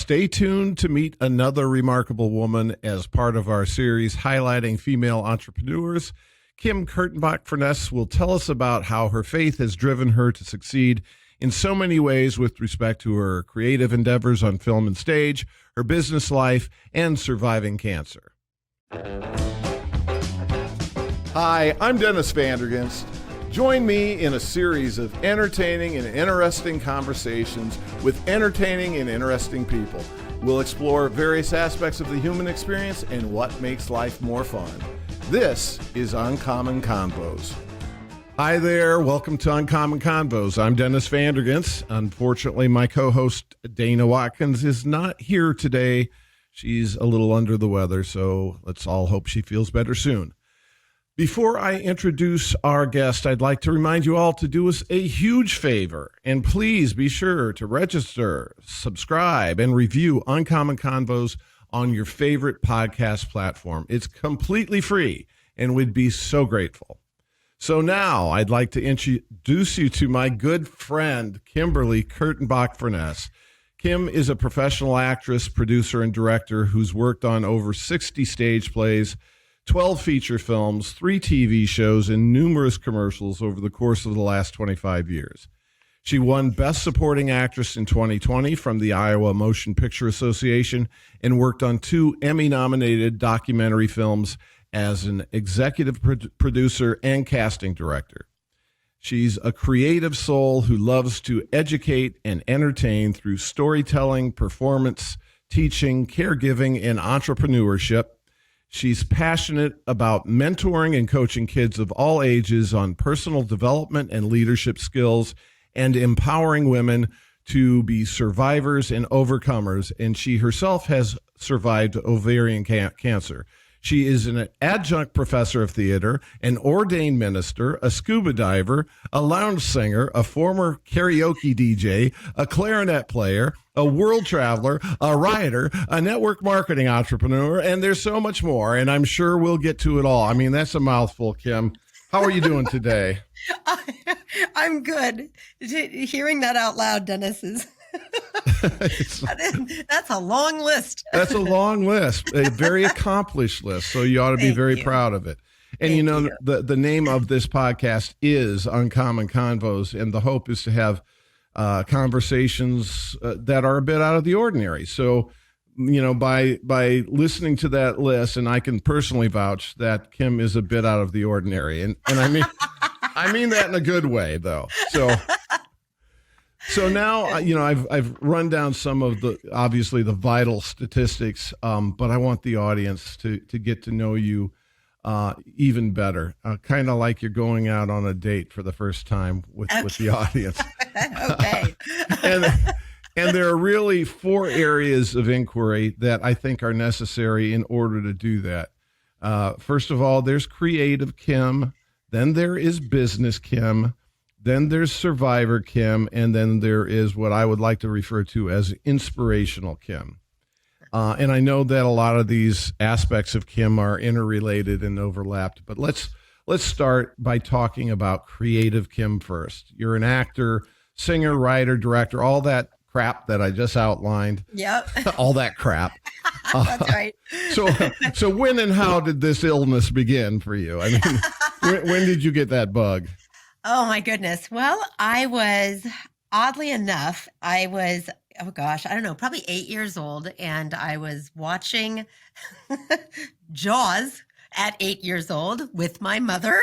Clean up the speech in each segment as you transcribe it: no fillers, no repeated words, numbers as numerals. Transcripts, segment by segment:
Stay tuned to meet another remarkable woman as part of our series highlighting female entrepreneurs. Kim Kurtenbach-Furness will tell us about how her faith has driven her to succeed in so many ways with respect to her creative endeavors on film and stage, her business life, and surviving cancer. Hi, I'm Dennis Vanderginst. Join me in a series of entertaining and interesting conversations with entertaining and interesting people. We'll explore various aspects of the human experience and what makes life more fun. This is Uncommon Convos. Hi there. Welcome to Uncommon Convos. I'm Dennis Vanderginst. Unfortunately, my co-host Dana Watkins is not here today. She's a little under the weather, so let's all hope she feels better soon. Before I introduce our guest, I'd like to remind you all to do us a huge favor, and please be sure to register, subscribe, and review Uncommon Convos on your favorite podcast platform. It's completely free, and we'd be so grateful. So now I'd like to introduce you to my good friend, Kimberly Kurtenbach-Furness. Kim is a professional actress, producer, and director who's worked on over 60 stage plays, 12 feature films, 3 TV shows, and numerous commercials over the course of the last 25 years. She won Best Supporting Actress in 2020 from the Iowa Motion Picture Association and worked on 2 Emmy-nominated documentary films as an executive producer and casting director. She's a creative soul who loves to educate and entertain through storytelling, performance, teaching, caregiving, and entrepreneurship. She's passionate about mentoring and coaching kids of all ages on personal development and leadership skills and empowering women to be survivors and overcomers. And she herself has survived ovarian cancer. She is an adjunct professor of theater, an ordained minister, a scuba diver, a lounge singer, a former karaoke DJ, a clarinet player, a world traveler, a writer, a network marketing entrepreneur, and there's so much more, and I'm sure we'll get to it all. I mean, that's a mouthful, Kim. How are you doing today? I'm good. Hearing that out loud, Dennis, is... That's a long list. That's a long list, a very accomplished list. So you ought to be very proud of it. And Thank you. the name of this podcast is Uncommon Convos, and the hope is to have conversations that are a bit out of the ordinary. So, by listening to that list, and I can personally vouch that Kim is a bit out of the ordinary, and I mean that in a good way, though. So now, I've run down some of obviously the vital statistics, but I want the audience to get to know you even better, kind of like you're going out on a date for the first time with the audience. Okay. And there are really 4 areas of inquiry that I think are necessary in order to do that. First of all, there's creative Kim, then there is business Kim, then there's survivor Kim, and then there is what I would like to refer to as inspirational Kim. And I know that a lot of these aspects of Kim are interrelated and overlapped, but let's start by talking about creative Kim first. You're an actor, singer, writer, director, all that crap that I just outlined. Yep. All that crap. That's right. So when and how did this illness begin for you? I mean, when did you get that bug? Oh, my goodness. Well, oddly enough, oh gosh, I don't know, probably 8 years old. And I was watching Jaws at 8 years old with my mother.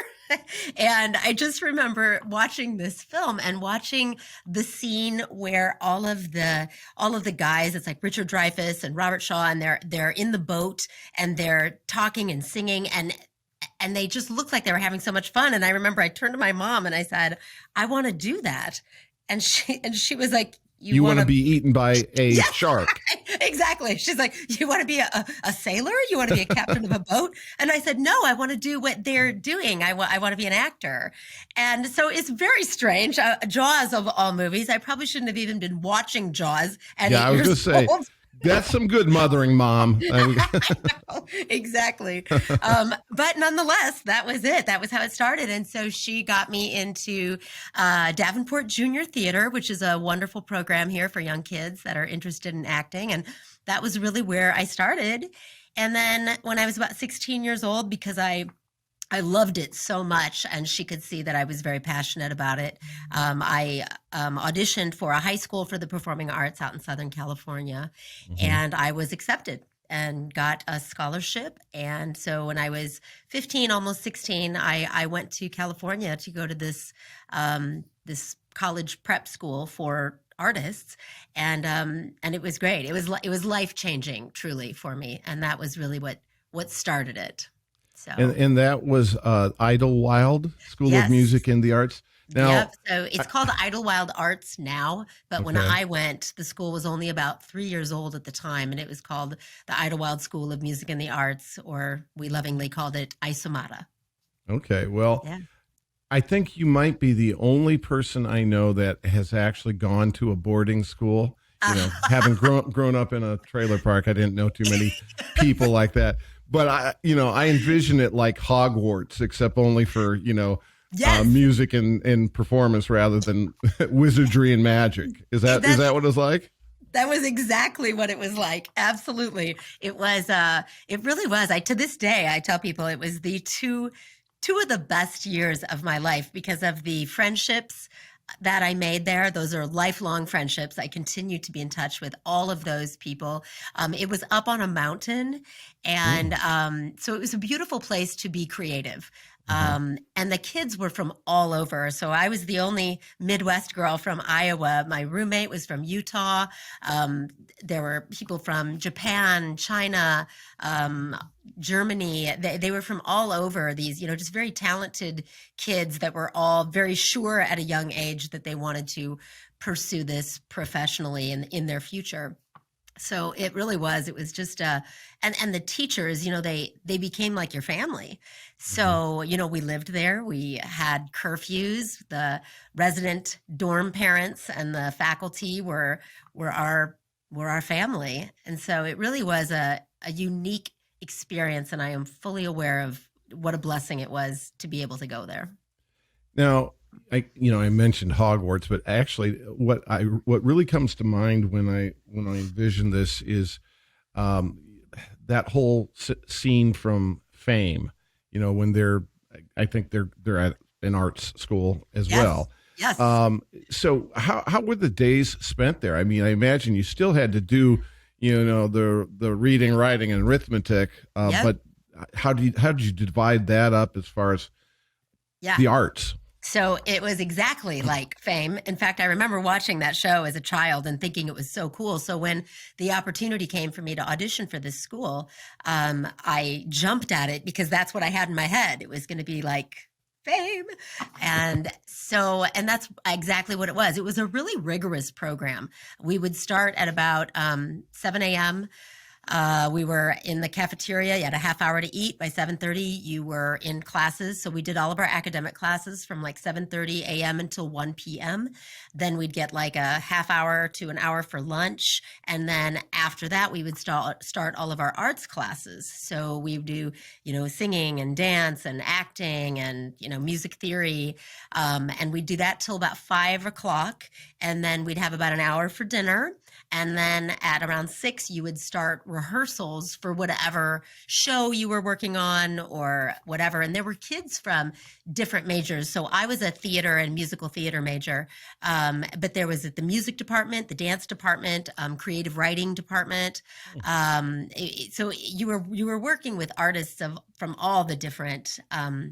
And I just remember watching this film and watching the scene where all of the guys, it's like Richard Dreyfuss and Robert Shaw, and they're in the boat and they're talking and singing, and they just looked like they were having so much fun. And I remember I turned to my mom and I said, I want to do that. And she was like, you want to be eaten by a shark. Exactly. She's like, you want to be a sailor? You want to be a captain of a boat? And I said, no, I want to do what they're doing. I want to be an actor. And so it's very strange. Jaws of all movies. I probably shouldn't have even been watching Jaws at 8 years old. That's some good mothering, Mom. Exactly. But nonetheless, that was it. That was how it started. And so she got me into Davenport Junior Theater, which is a wonderful program here for young kids that are interested in acting. And that was really where I started. And then when I was about 16 years old, because I loved it so much, and she could see that I was very passionate about it. I auditioned for a high school for the performing arts out in Southern California, and I was accepted and got a scholarship. And so when I was 15, almost 16, I went to California to go to this college prep school for artists, and it was great. It was life changing, truly, for me, and that was really what started it. So. And that was Idlewild School Yes. of Music and the Arts. Now, Yep. So it's called Idlewild Arts now, but when I went, the school was only about 3 years old at the time, and it was called the Idlewild School of Music and the Arts, or we lovingly called it Isomata. okay, well, Yeah. I think you might be the only person I know that has actually gone to a boarding school. You know, having grown up in a trailer park, I didn't know too many people like that. But I envision it like Hogwarts, except only for Yes. music and performance rather than wizardry and magic. Is that what it's like? That was exactly what it was like. Absolutely. It was, it really was. To this day, I tell people it was the two of the best years of my life because of the friendships that I made there. Those are lifelong friendships. I continue to be in touch with all of those people. It was up on a mountain. And so it was a beautiful place to be creative. And the kids were from all over. So I was the only Midwest girl from Iowa. My roommate was from Utah. There were people from Japan, China, Germany. They were from all over, these, just very talented kids that were all very sure at a young age that they wanted to pursue this professionally in their future. So it really was. It was just and the teachers, they became like your family. So, we lived there. We had curfews. The resident dorm parents and the faculty were our family. And so it really was a unique experience, and I am fully aware of what a blessing it was to be able to go there. Now, I mentioned Hogwarts, but actually, what really comes to mind when I envision this is that whole scene from Fame. When I think they're at an arts school as well. Yes. So how were the days spent there? I mean, I imagine you still had to do the reading, writing, and arithmetic. But how did you divide that up as far as the arts? So it was exactly like Fame. In fact, I remember watching that show as a child and thinking it was so cool. So when the opportunity came for me to audition for this school, I jumped at it because that's what I had in my head. It was going to be like Fame. And that's exactly what it was. It was a really rigorous program. We would start at about 7 a.m. We were in the cafeteria. You had a half hour to eat. By 7:30, you were in classes. So we did all of our academic classes from like 7:30 a.m. until 1 p.m. Then we'd get like a half hour to an hour for lunch. And then after that, we would start all of our arts classes. So we would do, singing and dance and acting and, music theory. And we'd do that till about 5 o'clock. And then we'd have about an hour for dinner. And then at around 6, you would start rehearsals for whatever show you were working on or whatever. And there were kids from different majors. So I was a theater and musical theater major, but there was the music department, the dance department, creative writing department. So you were working with artists from all the different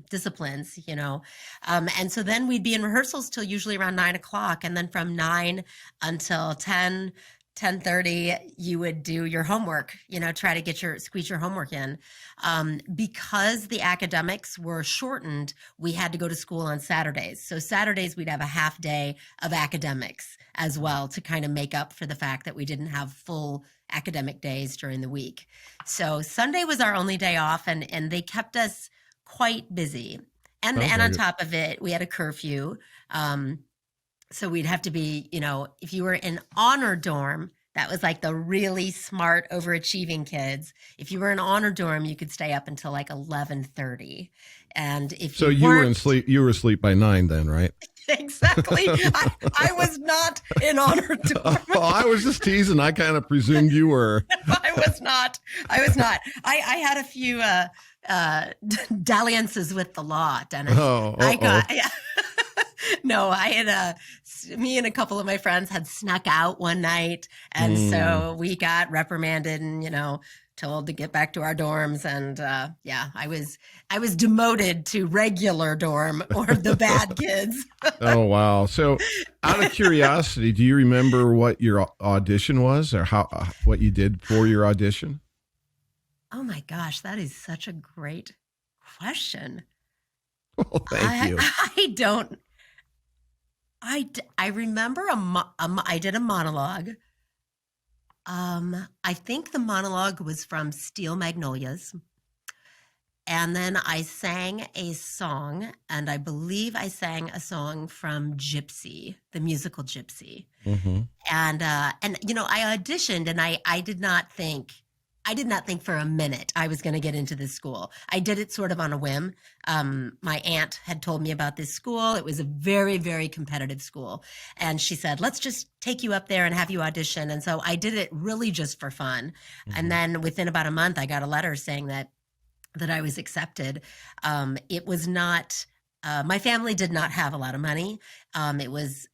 disciplines, and so then we'd be in rehearsals till usually around 9 o'clock. And then from 9 until 10:30, you would do your homework, try to squeeze your homework in. Because the academics were shortened, we had to go to school on Saturdays. So Saturdays, we'd have a half day of academics as well to kind of make up for the fact that we didn't have full academic days during the week. So Sunday was our only day off, and they kept us quite busy. And on top of it, we had a curfew. So we'd have to be, if you were in honor dorm, That was like the really smart, overachieving kids. If you were in honor dorm, you could stay up until like 11:30. And if So you you were in weren't, sleep. You were asleep by 9 then, right? exactly, I was not in honor dorm. Oh, I was just teasing. I kind of presumed you were. I was not. I was not. I had a few dalliances with the law, Dennis. Oh, I uh-oh. got no. I had me and a couple of my friends had snuck out one night, and so we got reprimanded and told to get back to our dorms. And yeah, I was demoted to regular dorm, or the bad kids. Oh, wow. So out of curiosity, do you remember what your audition was, or what you did for your audition? Oh my gosh, that is such a great question. Well, thank you. I don't. I remember I did a monologue. I think the monologue was from Steel Magnolias. And then I sang a song, and I believe I sang a song from Gypsy, the musical Gypsy. Mm-hmm. And I auditioned, and I did not think for a minute I was going to get into this school. I did it sort of on a whim. My aunt had told me about this school. It was a very, very competitive school. And she said, let's just take you up there and have you audition. And so I did it really just for fun. Mm-hmm. And then within about a month, I got a letter saying that I was accepted. It was not, my family did not have a lot of money. It was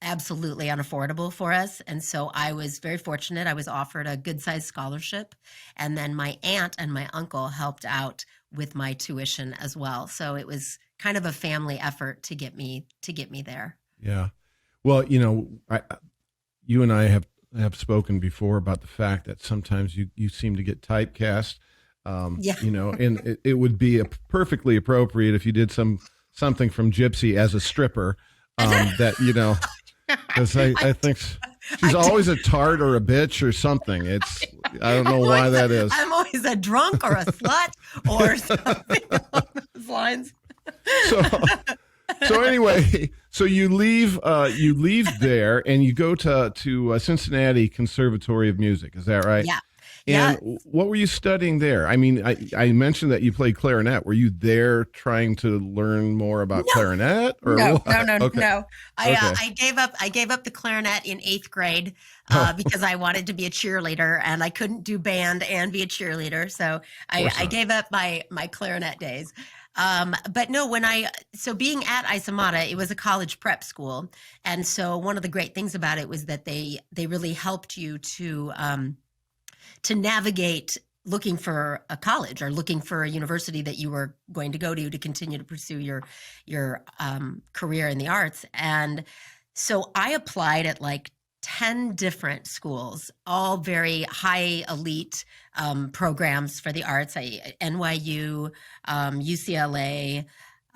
absolutely unaffordable for us. And so I was very fortunate. I was offered a good sized scholarship. And then my aunt and my uncle helped out with my tuition as well. So it was kind of a family effort to get me there. Yeah. Well, you and I have spoken before about the fact that sometimes you seem to get typecast. Yeah. And it would be perfectly appropriate if you did something from Gypsy as a stripper. Because I think she's always a tart or a bitch or something. I don't know why that is. I'm always a drunk or a slut or something along those lines. So anyway, so you leave there and you go to Cincinnati Conservatory of Music. Is that right? Yeah. And what were you studying there? I mean, I mentioned that you played clarinet. Were you there trying to learn more about clarinet? Or no, what? no. Okay. I gave up the clarinet in 8th grade because I wanted to be a cheerleader, and I couldn't do band and be a cheerleader. So I gave up my clarinet days. But no, being at Isomata, it was a college prep school. And so one of the great things about it was that they really helped you to navigate looking for a college or looking for a university that you were going to go to continue to pursue your career in the arts. And so I applied at like 10 different schools, all very high elite programs for the arts. NYU, UCLA,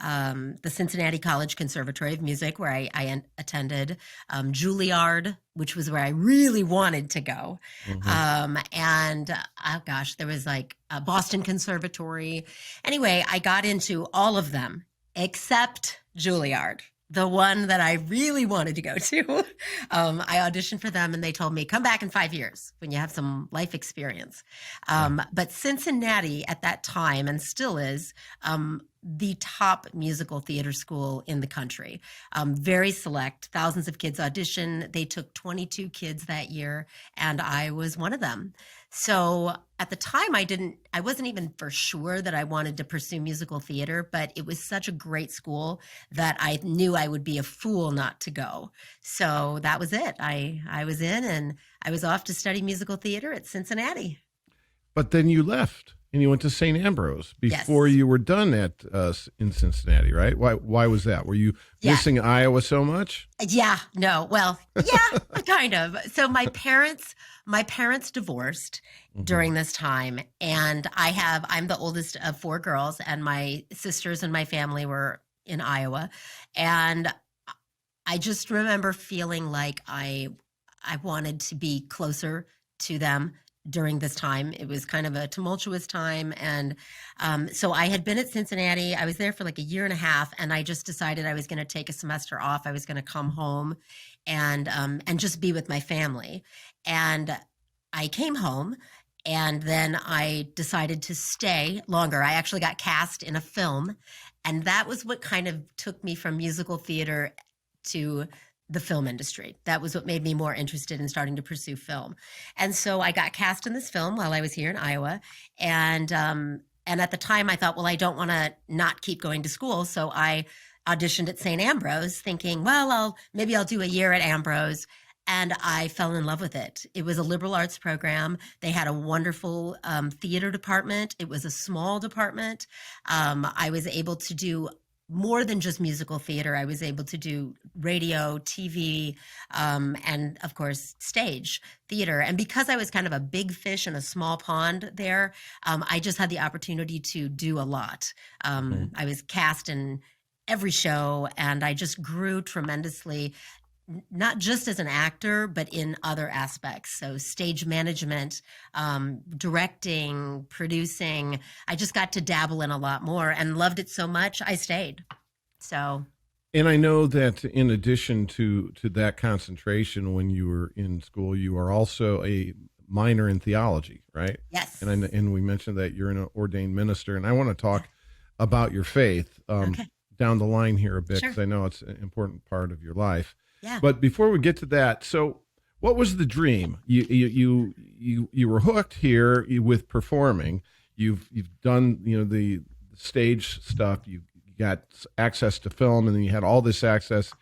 the Cincinnati College Conservatory of Music, where I attended, Juilliard, which was where I really wanted to go. Mm-hmm. And oh gosh, there was like a Boston Conservatory. Anyway, I got into all of them except Juilliard, the one that I really wanted to go to. I auditioned for them and they told me, come back in 5 years when you have some life experience. But Cincinnati at that time, and still is, the top musical theater school in the country. Very select, thousands of kids audition. They took 22 kids that year, and I was one of them. So at the time, I wasn't even for sure that I wanted to pursue musical theater, but it was such a great school that I knew I would be a fool not to go. So that was it. I was in, and I was off to study musical theater at Cincinnati. But then you left and you went to St. Ambrose before you were done in Cincinnati, right? Why was that? Were you missing Iowa so much? Yeah, no. Well, yeah, kind of. So my parents divorced during this time, and I'm the oldest of 4 girls, and my sisters and my family were in Iowa. And I just remember feeling like I wanted to be closer to them during this time. It was kind of a tumultuous time. And so I had been at Cincinnati. I was there for like a year and a half, and I just decided I was going to take a semester off. I was going to come home and just be with my family. And I came home and then I decided to stay longer. I actually got cast in a film, and that was what kind of took me from musical theater to the film industry. That was what made me more interested in starting to pursue film. And so I got cast in this film while I was here in Iowa. And at the time I thought, well, I don't want to not keep going to school. So I auditioned at St. Ambrose thinking, well, maybe I'll do a year at Ambrose. And I fell in love with it. It was a liberal arts program. They had a wonderful theater department. It was a small department. I was able to do more than just musical theater. I was able to do radio, TV, and of course, stage theater. And because I was kind of a big fish in a small pond there, I just had the opportunity to do a lot. I was cast in every show, and I just grew tremendously, not just as an actor, but in other aspects. So stage management, directing, producing. I just got to dabble in a lot more and loved it so much, I stayed. So. And I know that in addition to that concentration when you were in school, you are also a minor in theology, right? Yes. And we mentioned that you're an ordained minister, and I want to talk about your faith Okay. down the line here a bit, Sure. because I know it's an important part of your life. Yeah. But before we get to that, so what was the dream? You were hooked here with performing. You've done the stage stuff. You got access to film, and then you had all this access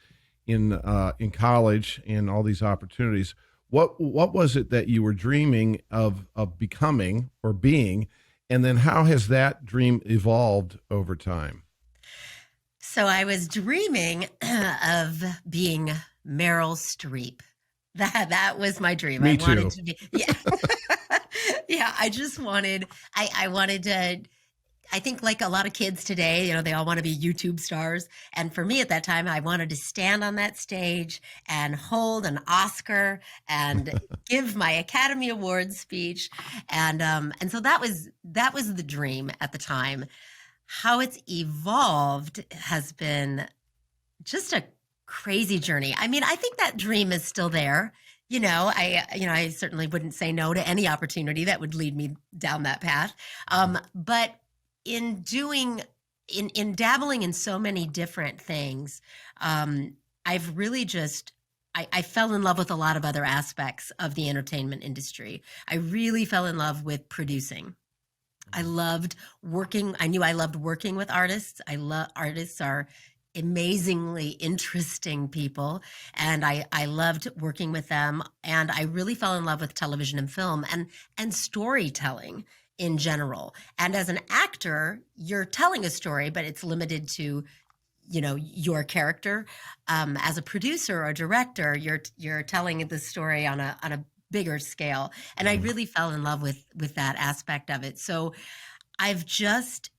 in college and all these opportunities. What was it that you were dreaming of becoming or being, and then how has that dream evolved over time? So I was dreaming of being Meryl Streep. That was my dream. Me I wanted too. to be, yeah. Yeah, I wanted to, I think like a lot of kids today, they all want to be YouTube stars. And for me at that time, I wanted to stand on that stage and hold an Oscar and give my Academy Awards speech. And so that was the dream at the time. How it's evolved has been just a crazy journey. I mean, I think that dream is still there. I certainly wouldn't say no to any opportunity that would lead me down that path. But in dabbling in so many different things, I've really I fell in love with a lot of other aspects of the entertainment industry. I really fell in love with producing. I loved working. I knew I loved working with artists. Artists are amazingly interesting people, and I loved working with them. And I really fell in love with television and film and storytelling in general. And as an actor, you're telling a story, but it's limited to your character. As a producer or director, you're telling the story on a bigger scale. And I really fell in love with that aspect of it. So I've just,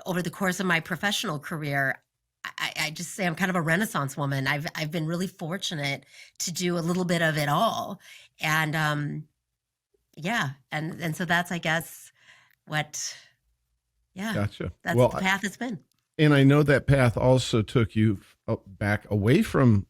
over the course of my professional career, I just say I'm kind of a Renaissance woman. I've been really fortunate to do a little bit of it all. And yeah. And so that's, I guess, Gotcha. that's Well, the path it's been. and I know that path also took you back away from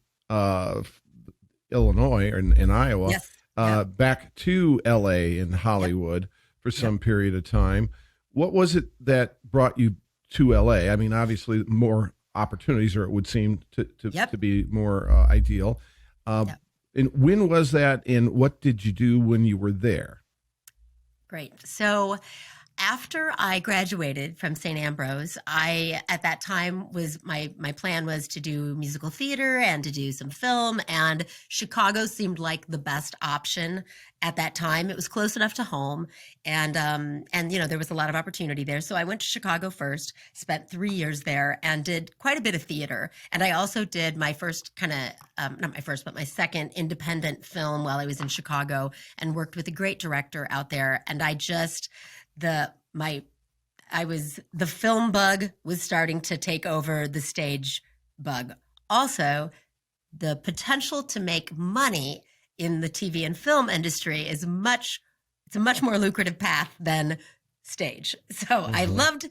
Illinois and Iowa, Yes. Yeah. back to LA and Hollywood for some period of time. What was it that brought you to LA? I mean, obviously more opportunities, or it would seem to be more ideal. Yep. And when was that, and what did you do when you were there? Great. So after I graduated from St. Ambrose, at that time was my plan was to do musical theater and to do some film, and Chicago seemed like the best option at that time. It was close enough to home, and there was a lot of opportunity there. So I went to Chicago first, spent 3 years there, and did quite a bit of theater. And I also did my first not my first, but my second independent film while I was in Chicago, and worked with a great director out there. And the film bug was starting to take over the stage bug. Also, the potential to make money in the TV and film industry is it's a much more lucrative path than stage. So I loved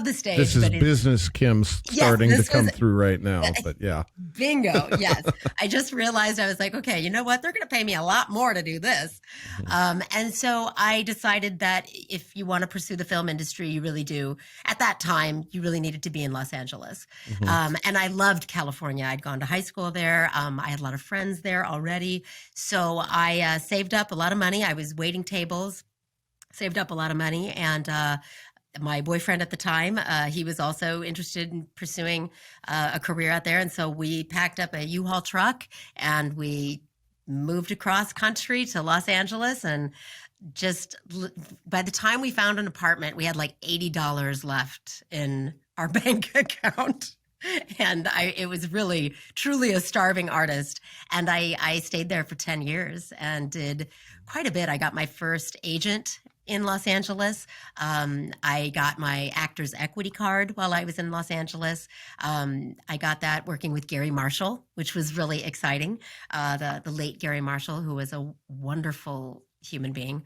the stage. This is but business Kim starting to come through right now, but yeah. Bingo. Yes. I just realized I was like, okay, you know what? They're going to pay me a lot more to do this. And so I decided that if you want to pursue the film industry, you really do. At that time, you really needed to be in Los Angeles. And I loved California. I'd gone to high school there. I had a lot of friends there already. So I saved up a lot of money. I was waiting tables, saved up a lot of money. And my boyfriend at the time, he was also interested in pursuing a career out there. And so we packed up a U-Haul truck and we moved across country to Los Angeles. And just by the time we found an apartment, we had like $80 left in our bank account. And it was really, truly a starving artist. And I stayed there for 10 years and did quite a bit. I got my first agent in Los Angeles. I got my Actors Equity card while I was in Los Angeles. I got that working with Gary Marshall, which was really exciting. The late Gary Marshall, who was a wonderful human being.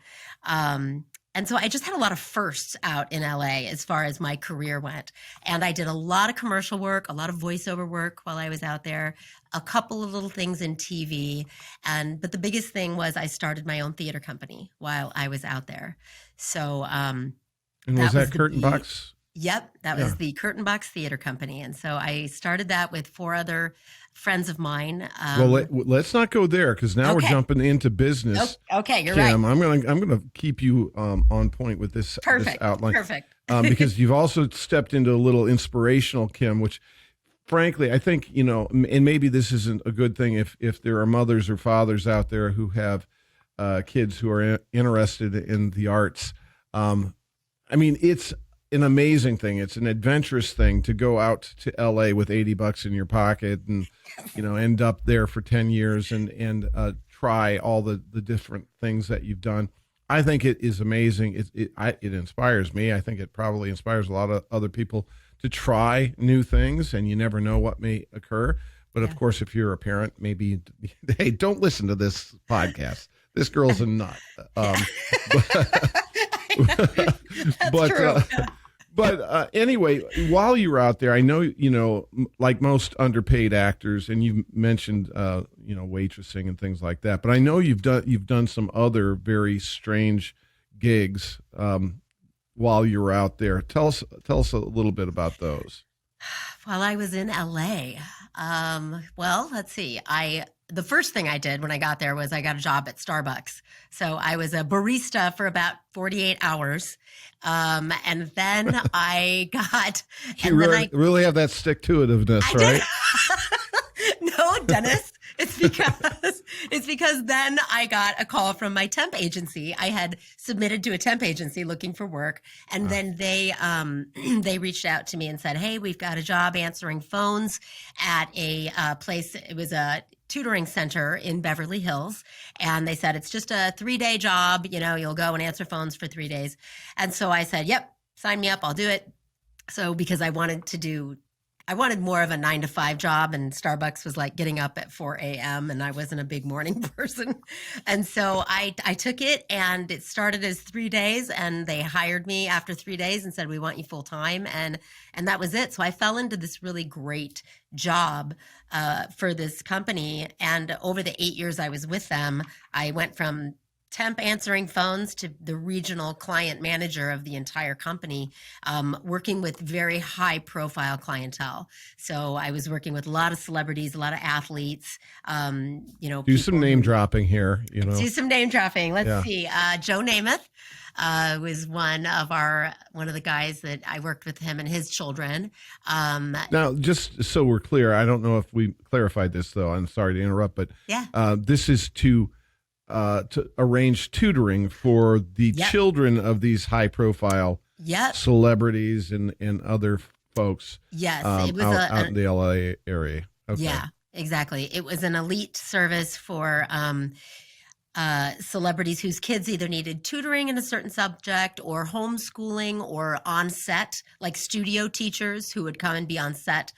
And so I just had a lot of firsts out in LA as far as my career went. And I did a lot of commercial work, a lot of voiceover work while I was out there, a couple of little things in TV. But the biggest thing was I started my own theater company while I was out there. So, and was that Curtain Box? Yep. That was the Curtain Box Theater Company. And so I started that with 4 other friends of mine. Well, let's not go there because now we're jumping into business. Okay, you're Kim, right. I'm gonna keep you on point with this outline. Perfect. Because you've also stepped into a little inspirational, Kim, which frankly I think and maybe this isn't a good thing if there are mothers or fathers out there who have kids who are interested in the arts. I mean, it's an amazing thing. It's an adventurous thing to go out to LA with $80 in your pocket and, end up there for 10 years and try all the different things that you've done. I think it is amazing. It inspires me. I think it probably inspires a lot of other people to try new things, and you never know what may occur. But of course, if you're a parent, maybe, hey, don't listen to this podcast. This girl's a nut. That's true. But anyway, while you were out there, I know, like most underpaid actors, and you mentioned, waitressing and things like that. But I know you've done some other very strange gigs while you were out there. Tell us a little bit about those. While I was in LA, well, let's see. The first thing I did when I got there was I got a job at Starbucks. So I was a barista for about 48 hours. And then I got... You really have that stick-to-itiveness, right? No, Dennis. It's because then I got a call from my temp agency. I had submitted to a temp agency looking for work, and then they reached out to me and said, "Hey, we've got a job answering phones at a place." It was a tutoring center in Beverly Hills, and they said it's just a 3-day job. You'll go and answer phones for 3 days. And so I said, "Yep, sign me up. I'll do it." So because I wanted more of a 9-to-5 job, and Starbucks was like getting up at 4 a.m. and I wasn't a big morning person. And so I took it, and it started as 3 days, and they hired me after 3 days and said, "We want you full time." And that was it. So I fell into this really great job for this company. And over the 8 years I was with them, I went from temp answering phones to the regional client manager of the entire company, working with very high profile clientele. So I was working with a lot of celebrities, a lot of athletes, do some name dropping here, Do some name dropping. Let's see. Joe Namath was one of the guys that I worked with, him and his children. Now, just so we're clear, I don't know if we clarified this though. I'm sorry to interrupt, but this is to arrange tutoring for the children of these high-profile celebrities and other folks. Yes, it was out in the LA area. Okay. Yeah, exactly. It was an elite service for celebrities whose kids either needed tutoring in a certain subject or homeschooling or on set, like studio teachers who would come and be on set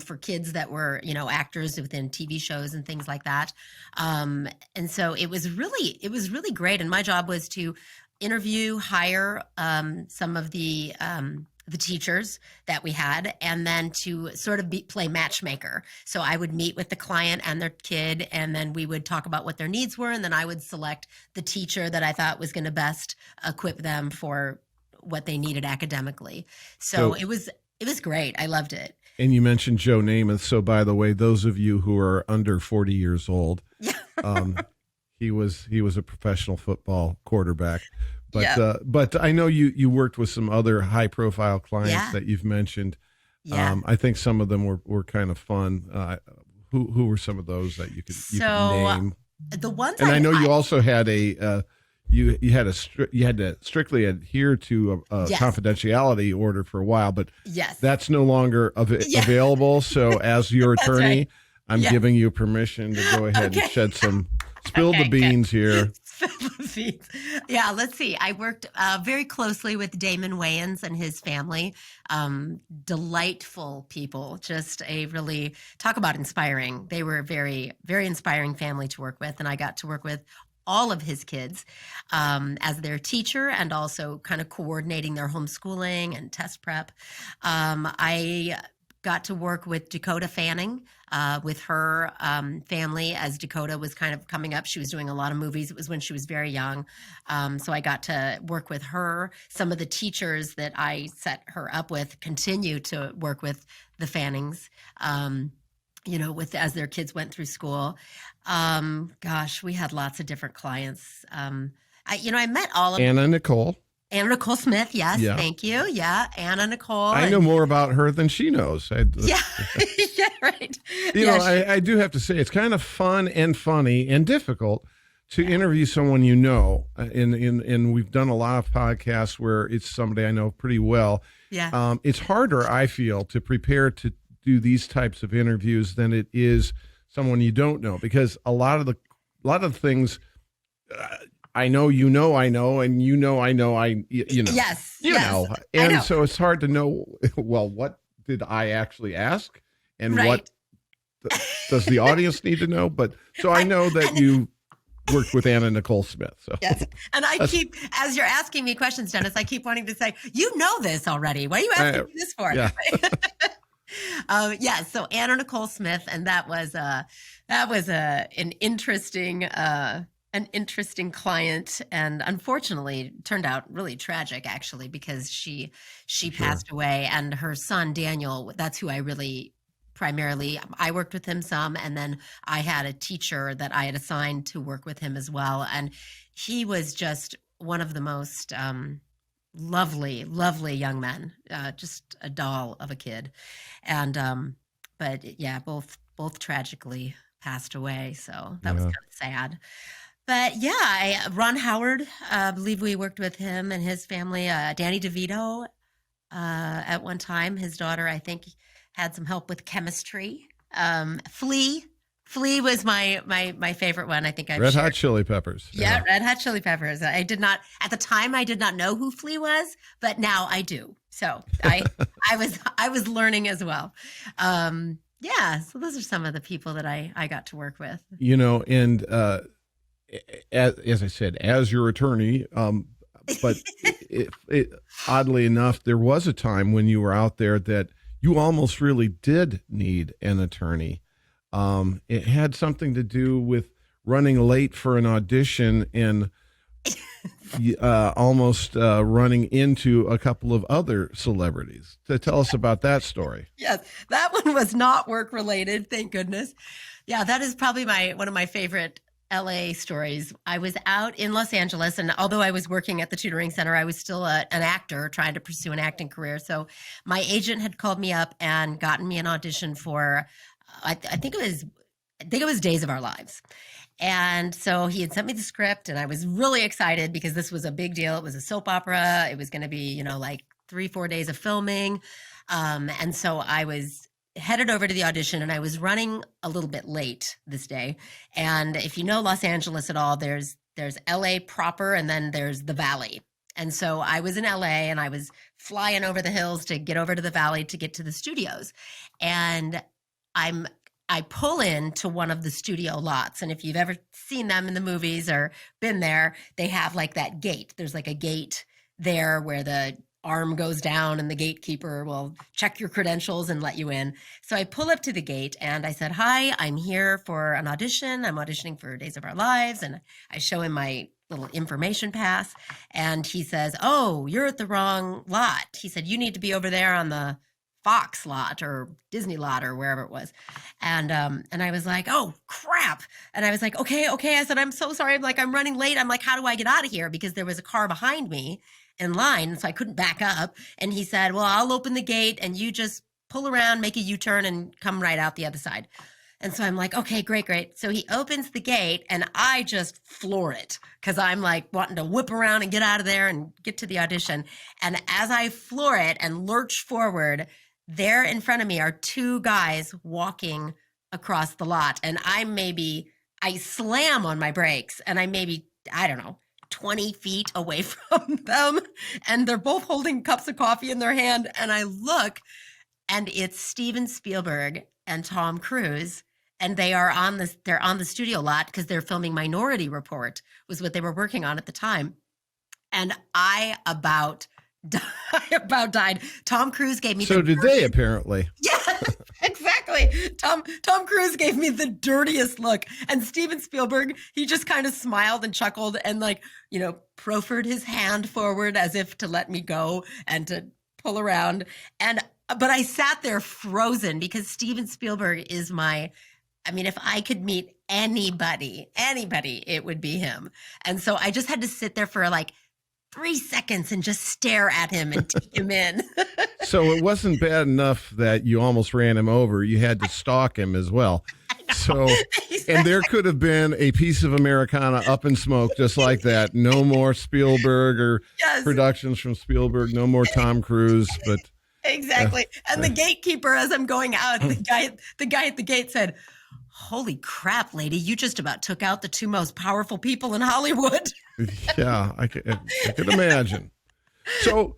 for kids that were, actors within TV shows and things like that. And so it was really great. And my job was to hire some of the teachers that we had, and then to sort of play matchmaker. So I would meet with the client and their kid, and then we would talk about what their needs were, and then I would select the teacher that I thought was going to best equip them for what they needed academically. So it was great. I loved it. And you mentioned Joe Namath. So, by the way, those of you who are under 40 years old, he was a professional football quarterback. But I know you worked with some other high profile clients that you've mentioned. Yeah. I think some of them were kind of fun. Who were some of those that you could name? The ones, and I know you also had you had to strictly adhere to a confidentiality order for a while, but that's no longer available. So, as your attorney, right. I'm giving you permission to go ahead and shed some. Spill the beans here. Spill the beans. Yeah, let's see. I worked very closely with Damon Wayans and his family. Delightful people. Just a really, talk about inspiring. They were a very, very inspiring family to work with. And I got to work with all of his kids as their teacher, and also kind of coordinating their homeschooling and test prep. I got to work with Dakota Fanning, with her family as Dakota was kind of coming up. She was doing a lot of movies. It was when she was very young. So I got to work with her. Some of the teachers that I set her up with continue to work with the Fannings, as their kids went through school. We had lots of different clients. I met all of Anna Nicole Smith, yes, thank you. Yeah, Anna Nicole. I know more about her than she knows. Yeah, right. I do have to say it's kind of fun and funny and difficult to interview someone you know. And we've done a lot of podcasts where it's somebody I know pretty well. Yeah. It's harder, I feel, to prepare to do these types of interviews than it is someone you don't know, because a lot of the things. I know, and I know, Yes. know. And so it's hard to know, well, what did I actually ask? And what does the audience need to know? But so I know that you worked with Anna Nicole Smith. So yes. And I keep, as you're asking me questions, Dennis, I keep wanting to say, you know this already. What are you asking me this for? Yeah. So Anna Nicole Smith, and that was an interesting client, and unfortunately turned out really tragic, actually, because she passed away, and her son Daniel, that's who I worked with him some, and then I had a teacher that I had assigned to work with him as well, and he was just one of the most lovely young men, just a doll of a kid, and both tragically passed away, so that was kind of sad. But Ron Howard, I believe we worked with him and his family. Danny DeVito, at one time, his daughter, I think, had some help with chemistry. Flea was my favorite one. I think Red Hot Chili Peppers. Yeah, Red Hot Chili Peppers. At the time, I did not know who Flea was, but now I do. So I was learning as well. So those are some of the people that I got to work with. And as I said, as your attorney, but oddly enough, there was a time when you were out there that you almost really did need an attorney. It had something to do with running late for an audition and almost running into a couple of other celebrities. To tell us about that story. Yes, that one was not work related, thank goodness. Yeah, that is probably one of my favorite LA stories. I was out in Los Angeles, and although I was working at the Tutoring Center, I was still an actor trying to pursue an acting career. So my agent had called me up and gotten me an audition for, I think it was Days of Our Lives. And so he had sent me the script, and I was really excited because this was a big deal. It was a soap opera. It was going to be, like 3-4 days of filming. And so I was headed over to the audition, and I was running a little bit late this day. And if you know Los Angeles at all, there's LA proper, and then there's the Valley. And so I was in LA, and I was flying over the hills to get over to the Valley to get to the studios. And I'm I pull into one of the studio lots. And if you've ever seen them in the movies or been there, they have like that gate. There's like a gate there where the arm goes down and the gatekeeper will check your credentials and let you in. So I pull up to the gate and I said, "Hi, I'm here for an audition. I'm auditioning for Days of Our Lives." And I show him my little information pass. And he says, "Oh, you're at the wrong lot." He said, "You need to be over there on the Fox lot or Disney lot or wherever it was." And I was like, "Oh crap." And I was like, okay. I said, "I'm so sorry. I'm like, I'm running late." I'm like, "How do I get out of here?" Because there was a car behind me in line. So I couldn't back up. And he said, "Well, I'll open the gate and you just pull around, make a U-turn and come right out the other side." And so I'm like, "Okay, great." So he opens the gate and I just floor it because I'm like wanting to whip around and get out of there and get to the audition. And as I floor it and lurch forward, there in front of me are two guys walking across the lot. And I slam on my brakes and I'm maybe, I don't know, 20 feet away from them. And they're both holding cups of coffee in their hand. And I look and it's Steven Spielberg and Tom Cruise. And they're on the studio lot because they're filming Minority Report was what they were working on at the time. And I about died. Tom Cruise gave me So did they, apparently. Yeah, exactly. Tom Cruise gave me the dirtiest look. And Steven Spielberg, he just kind of smiled and chuckled and like, proffered his hand forward as if to let me go and to pull around. But I sat there frozen because Steven Spielberg is if I could meet anybody, it would be him. And so I just had to sit there for like 3 seconds and just stare at him and take him in. So it wasn't bad enough that you almost ran him over. You had to stalk him as well. So, and there could have been a piece of Americana up in smoke just like that. No more Spielberg or productions from Spielberg. No more Tom Cruise. But exactly. And the gatekeeper, as I'm going out, the guy at the gate said, "Holy crap, lady, you just about took out the two most powerful people in Hollywood." Yeah, I could imagine. So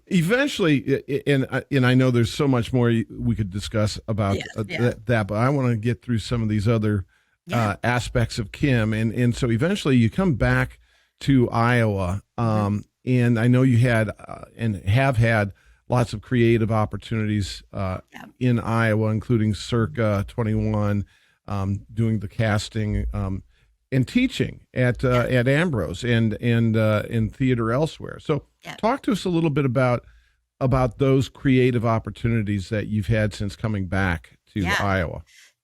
eventually, and I know there's so much more we could discuss about that, but I want to get through some of these other aspects of Kim. And so eventually you come back to Iowa, and I know you had and have had lots of creative opportunities in Iowa, including Circa 21, doing the casting and teaching at Ambrose and in theater elsewhere. So talk to us a little bit about those creative opportunities that you've had since coming back to Iowa.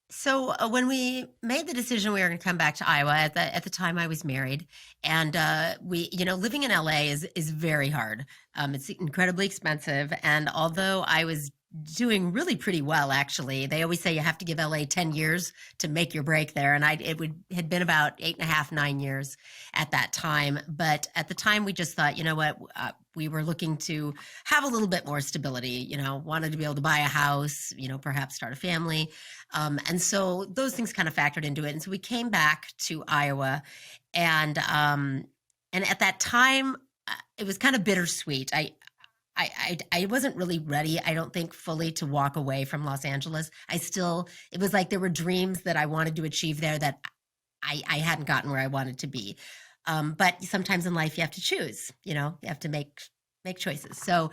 So when we made the decision we were going to come back to Iowa, at the time I was married, and living in LA is very hard. It's incredibly expensive, and although I was doing really pretty well, actually, they always say you have to give LA 10 years to make your break there, and it had been about 8.5, 9 years at that time. But at the time, we just thought, we were looking to have a little bit more stability, wanted to be able to buy a house, perhaps start a family. And so those things kind of factored into it. And so we came back to Iowa, and at that time, it was kind of bittersweet. I wasn't really ready, I don't think, fully to walk away from Los Angeles. It was like there were dreams that I wanted to achieve there that I hadn't gotten where I wanted to be. But sometimes in life you have to choose, you have to make choices. So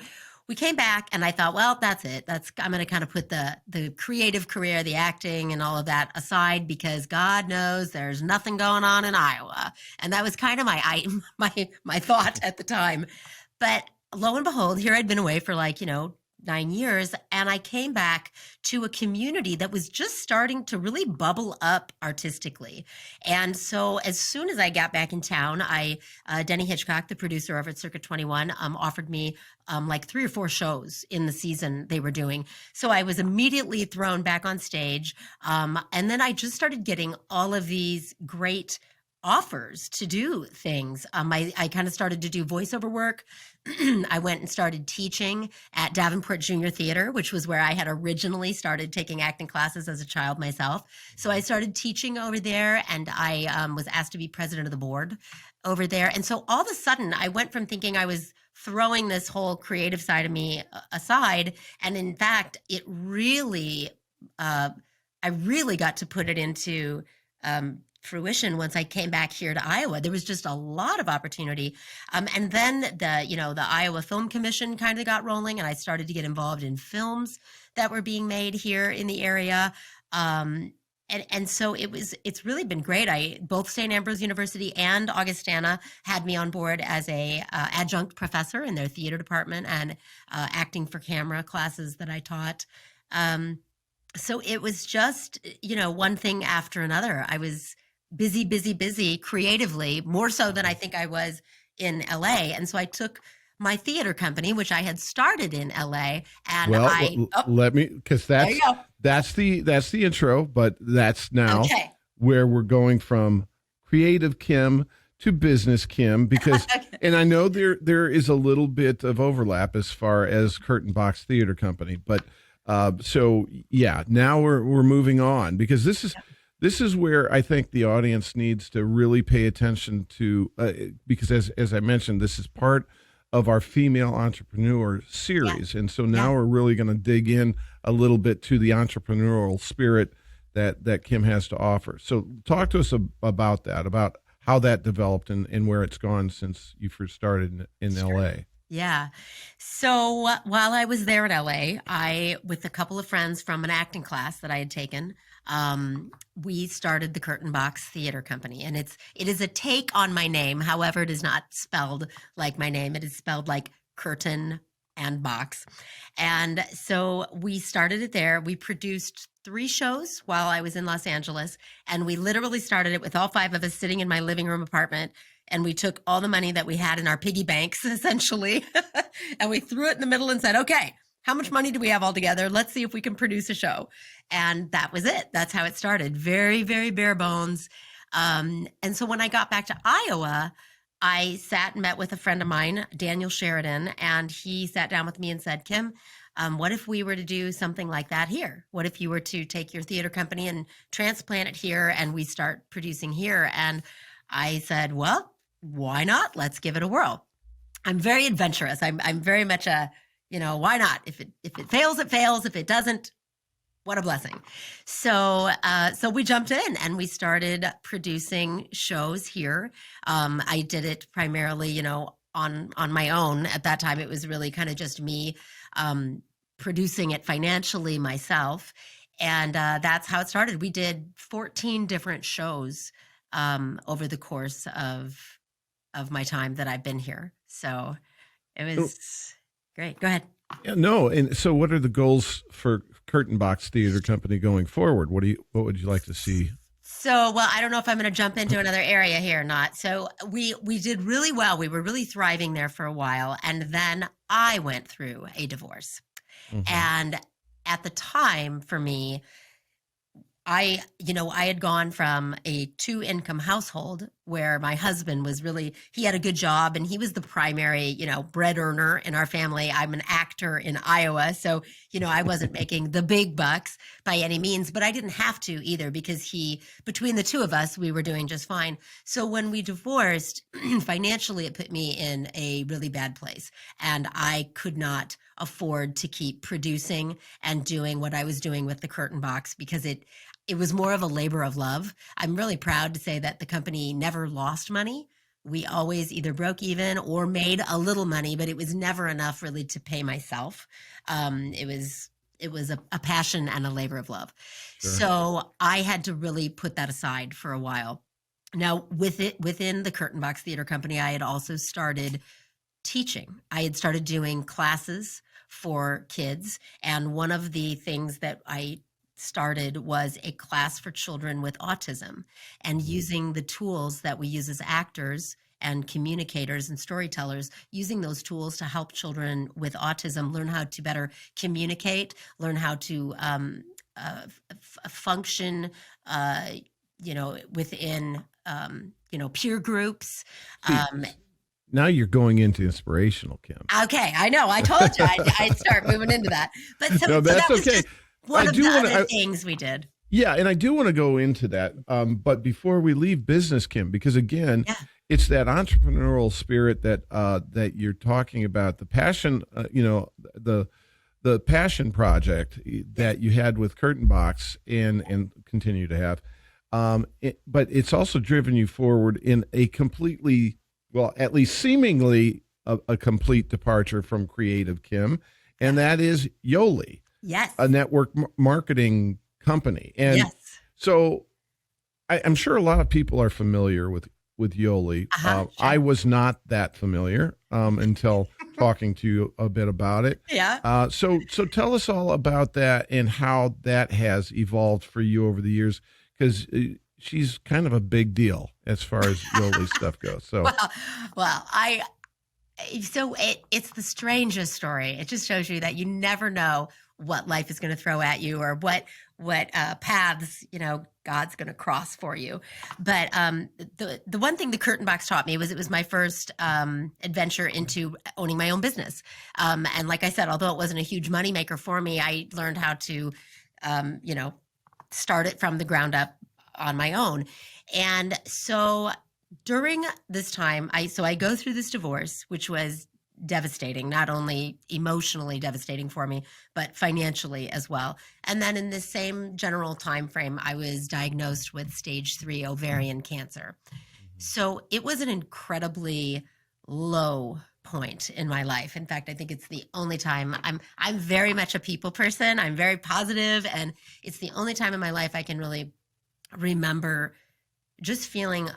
we came back and I thought, well, that's it. I'm going to kind of put the creative career, the acting and all of that aside because God knows there's nothing going on in Iowa. And that was kind of my thought at the time. But lo and behold, here I'd been away for 9 years, and I came back to a community that was just starting to really bubble up artistically. And so as soon as I got back in town, Denny Hitchcock, the producer over at Circa 21, offered me 3 or 4 shows in the season they were doing. So I was immediately thrown back on stage. And then I just started getting all of these great offers to do things. I kind of started to do voiceover work. I went and started teaching at Davenport Junior Theater, which was where I had originally started taking acting classes as a child myself. So I started teaching over there, and I was asked to be president of the board over there. And so all of a sudden, I went from thinking I was throwing this whole creative side of me aside, and in fact, it really I really got to put it into fruition once I came back here to Iowa. There was just a lot of opportunity. And then the Iowa Film Commission kind of got rolling, and I started to get involved in films that were being made here in the area. And so it's really been great. Both St. Ambrose University and Augustana had me on board as a adjunct professor in their theater department and acting for camera classes that I taught. So it was just, one thing after another. I was busy creatively, more so than I think I was in LA. And so I took my theater company, which I had started in LA, and let me, because that's the intro, but that's now where we're going from creative Kim to business Kim, because and I know there is a little bit of overlap as far as Curtain Box Theater Company, but so yeah, now we're moving on, because this is where I think the audience needs to really pay attention to, because as I mentioned, this is part of our female entrepreneur series. And so now we're really going to dig in a little bit to the entrepreneurial spirit that Kim has to offer. So talk to us about that, about how that developed and where it's gone since you first started in LA. Yeah. So while I was there in LA, with a couple of friends from an acting class that I had taken, we started the Curtain Box Theater Company, and it is a take on my name. However, it is not spelled like my name. It is spelled like curtain and box. And so we started it there. We produced 3 shows while I was in Los Angeles, and we literally started it with all 5 of us sitting in my living room apartment. And we took all the money that we had in our piggy banks, essentially, and we threw it in the middle and said, okay, how much money do we have all together? Let's see if we can produce a show. And that was it. That's how it started. Very, very bare bones. And so when I got back to Iowa, I sat and met with a friend of mine, Daniel Sheridan, and he sat down with me and said, Kim, what if we were to do something like that here? What if you were to take your theater company and transplant it here, and we start producing here? And I said, well, why not? Let's give it a whirl. I'm very adventurous. I'm very much why not? If it fails, it fails. If it doesn't, what a blessing. So we jumped in and we started producing shows here. I did it primarily, on my own. At that time, it was really kind of just me producing it financially myself. And that's how it started. We did 14 different shows over the course of my time that I've been here. So it was great. Go ahead. Yeah, no. And so what are the goals for Curtain Box Theater Company going forward? What would you like to see? So, well, I don't know if I'm going to jump into another area here or not. So we did really well. We were really thriving there for a while. And then I went through a divorce. Mm-hmm. And at the time for me, I had gone from a 2-income household where my husband was he had a good job and he was the primary, bread earner in our family. I'm an actor in Iowa. So, I wasn't making the big bucks by any means, but I didn't have to either, because between the two of us, we were doing just fine. So when we divorced, financially, it put me in a really bad place, and I could not afford to keep producing and doing what I was doing with the Curtain Box, because it was more of a labor of love. I'm really proud to say that the company never lost money. We always either broke even or made a little money, but it was never enough really to pay myself. It was a passion and a labor of love. Sure. So I had to really put that aside for a while. Now, within the Curtain Box Theater Company, I had also started teaching. I had started doing classes for kids, and one of the things that I started was a class for children with autism, and using the tools that we use as actors and communicators and storytellers, using those tools to help children with autism learn how to better communicate, learn how to function, within, peer groups. Now you're going into inspirational, Kim. Okay, I know. I told you I'd start moving into that. But no, that's that was okay. Just one of the other things we did. Yeah, and I do want to go into that. But before we leave business, Kim, because again, it's that entrepreneurial spirit that you're talking about, the passion, the passion project that you had with Curtain Box and continue to have. But it's also driven you forward in a completely, well, at least seemingly a complete departure from Creative Kim, and that is Yoli, Yes. a network marketing company. And Yes. so I'm sure a lot of people are familiar with Yoli. Sure. I was not that familiar until talking to you a bit about it. Yeah. So tell us all about that and how that has evolved for you over the years, because she's kind of a big deal as far as Yoli stuff goes. So well, it's the strangest story. It just shows you that you never know what life is going to throw at you or what paths, God's going to cross for you. But the one thing the Curtain Box taught me was it was my first adventure into owning my own business. And like I said, although it wasn't a huge moneymaker for me, I learned how to, start it from the ground up on my own. And so during this time, I go through this divorce, which was devastating, not only emotionally devastating for me, but financially as well. And then in the same general time frame, I was diagnosed with stage 3 ovarian cancer. So it was an incredibly low point in my life. In fact, I think it's the only time I'm very much a people person. I'm very positive, and it's the only time in my life I can really remember just feeling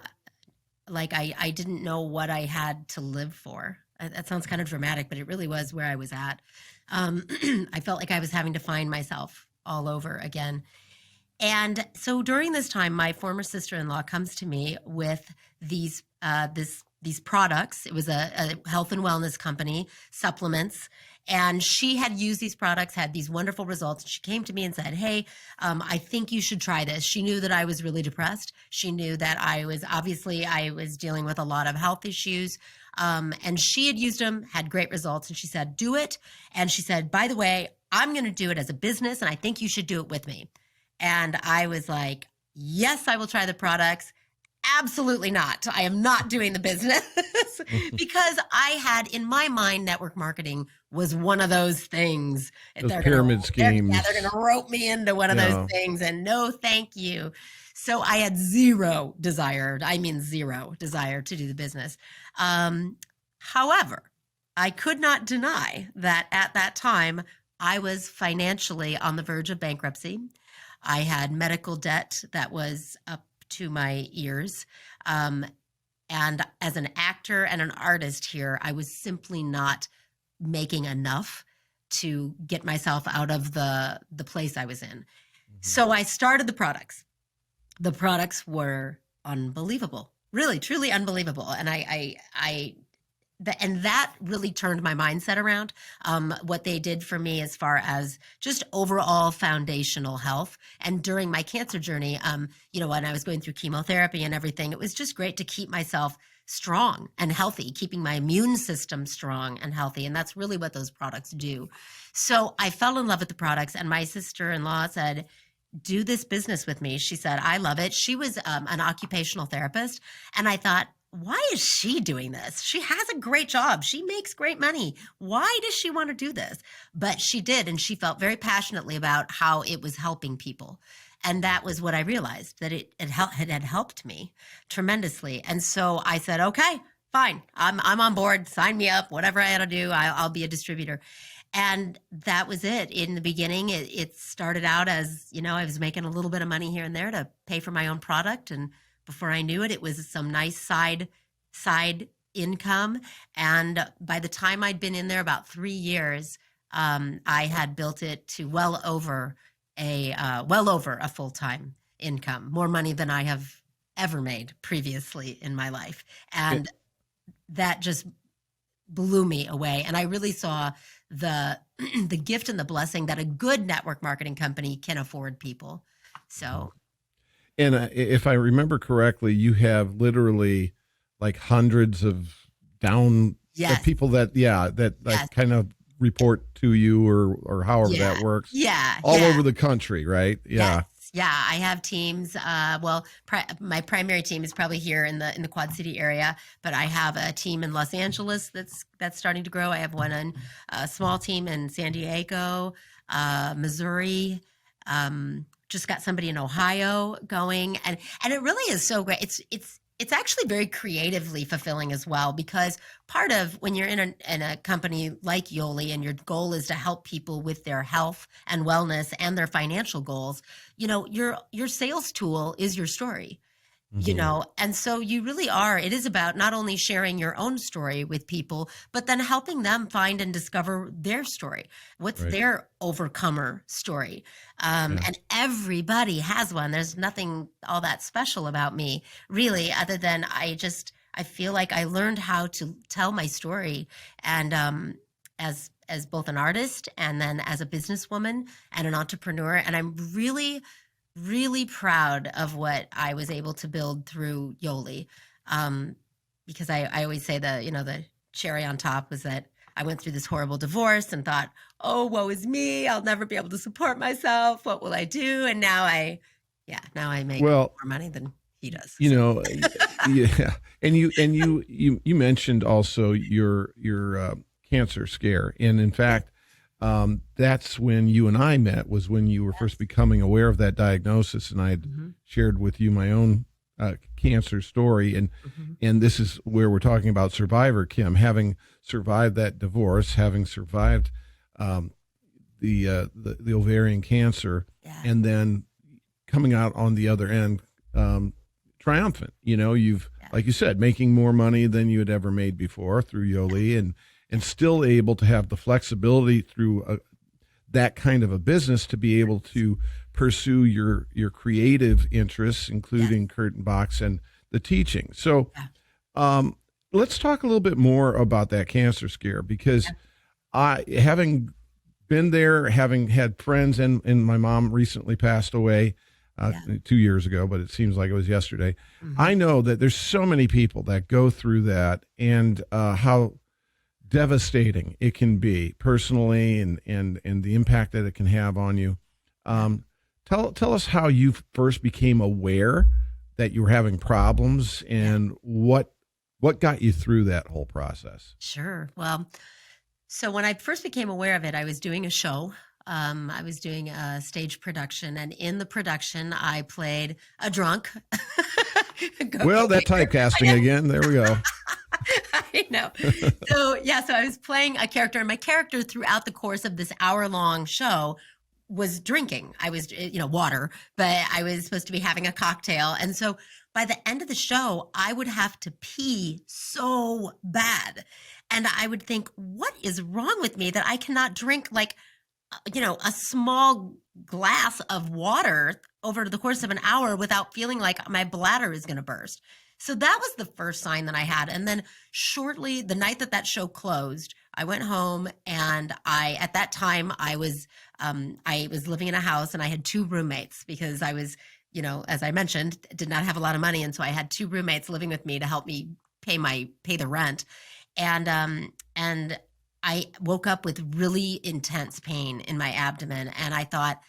like I didn't know what I had to live for. That sounds kind of dramatic, but it really was where I was at. I felt like I was having to find myself all over again. And so during this time, my former sister-in-law comes to me with these products. It was a health and wellness company, supplements. And she had used these products, had these wonderful results. She came to me and said, hey, I think you should try this. She knew that I was really depressed. She knew that I was dealing with a lot of health issues. And she had used them, had great results. And she said, do it. And she said, by the way, I'm going to do it as a business, and I think you should do it with me. And I was like, yes, I will try the products. Absolutely not. I am not doing the business because I had in my mind network marketing was one of those things. Those pyramid schemes. They're going to rope me into one of those things, and no, thank you. So I had zero desire to do the business. However, I could not deny that at that time I was financially on the verge of bankruptcy. I had medical debt that was up to my ears. And as an actor and an artist here, I was simply not making enough to get myself out of the place I was in. Mm-hmm. So I started the products. The products were unbelievable, really, truly unbelievable. And and that really turned my mindset around. What they did for me as far as just overall foundational health. And during my cancer journey, when I was going through chemotherapy and everything, it was just great to keep myself strong and healthy, keeping my immune system strong and healthy. And that's really what those products do. So I fell in love with the products, and my sister-in-law said, do this business with me. She said, I love it. She was an occupational therapist. And I thought, why is she doing this? She has a great job. She makes great money. Why does she want to do this? But she did, and she felt very passionately about how it was helping people. And that was what I realized, that it had helped me tremendously. And so I said, okay, fine. I'm on board. Sign me up. Whatever I had to do, I'll be a distributor. And that was it. In the beginning, it started out as, I was making a little bit of money here and there to pay for my own product. And before I knew it, it was some nice side income. And by the time I'd been in there about 3 years, I had built it to well over a full-time income, more money than I have ever made previously in my life. And that just blew me away. And I really saw the gift and the blessing that a good network marketing company can afford people. So. And if I remember correctly, you have literally like hundreds of people that kind of report to you or however that works. Yeah. All over the country, right? Yeah. Yeah, I have teams. Well, my primary team is probably here in the Quad City area, but I have a team in Los Angeles that's starting to grow. I have one on a small team in San Diego, Missouri. Just got somebody in Ohio going, and it really is so great. It's actually very creatively fulfilling as well, because part of when you're in a company like Yoli and your goal is to help people with their health and wellness and their financial goals, your sales tool is your story. Mhm. And so you really are, it is about not only sharing your own story with people, but then helping them find and discover their story. What's Right. their overcomer story? Yeah. And everybody has one. There's nothing all that special about me, really, other than I feel like I learned how to tell my story. And as both an artist and then as a businesswoman and an entrepreneur. And I'm really proud of what I was able to build through Yoli. Um, because I always say the cherry on top was that I went through this horrible divorce and thought, oh, woe is me. I'll never be able to support myself. What will I do? And now I make Well, more money than he does. you So, know, yeah, and you mentioned also your cancer scare, and in fact, that's when you and I met. Was when you were first yes. becoming aware of that diagnosis, and I had Hmm. shared with you my own cancer story, Hmm. and this is where we're talking about survivor Kim, having survived that divorce, having survived um, the ovarian cancer, Yeah. and then coming out on the other end um, triumphant. You've, Yeah. like you said, making more money than you had ever made before through Yoli, and still able to have the flexibility through that kind of a business to be able to pursue your creative interests, Yeah. including Curtain Box and the teaching. So Yeah. um, let's talk a little bit more about that cancer scare, because Yeah. I, having been there, having had friends, and my mom recently passed away Yeah. 2 years ago, but it seems like it was yesterday. Hmm. I know that there's so many people that go through that, and how devastating it can be personally, and the impact that it can have on you. Yeah. Um, tell us how you first became aware that you were having problems, Yeah. and what got you through that whole process. Sure. Well, so when I first became aware of it, I was doing a show. I was doing a stage production, and in the production, I played a drunk. Go Well, that figure. typecasting again. There we go. I know. So yeah, so I was playing a character, and my character throughout the course of this hour-long show was drinking. I was, water, but I was supposed to be having a cocktail. And so by the end of the show, I would have to pee so bad. And I would think, what is wrong with me that I cannot drink like, a small glass of water over the course of an hour without feeling like my bladder is going to burst. So that was the first sign that I had. And then shortly, the night that show closed, I went home, and at that time, I was living in a house, and I had two roommates because I was, as I mentioned, did not have a lot of money. And so I had two roommates living with me to help me pay the rent. And I woke up with really intense pain in my abdomen, and I thought,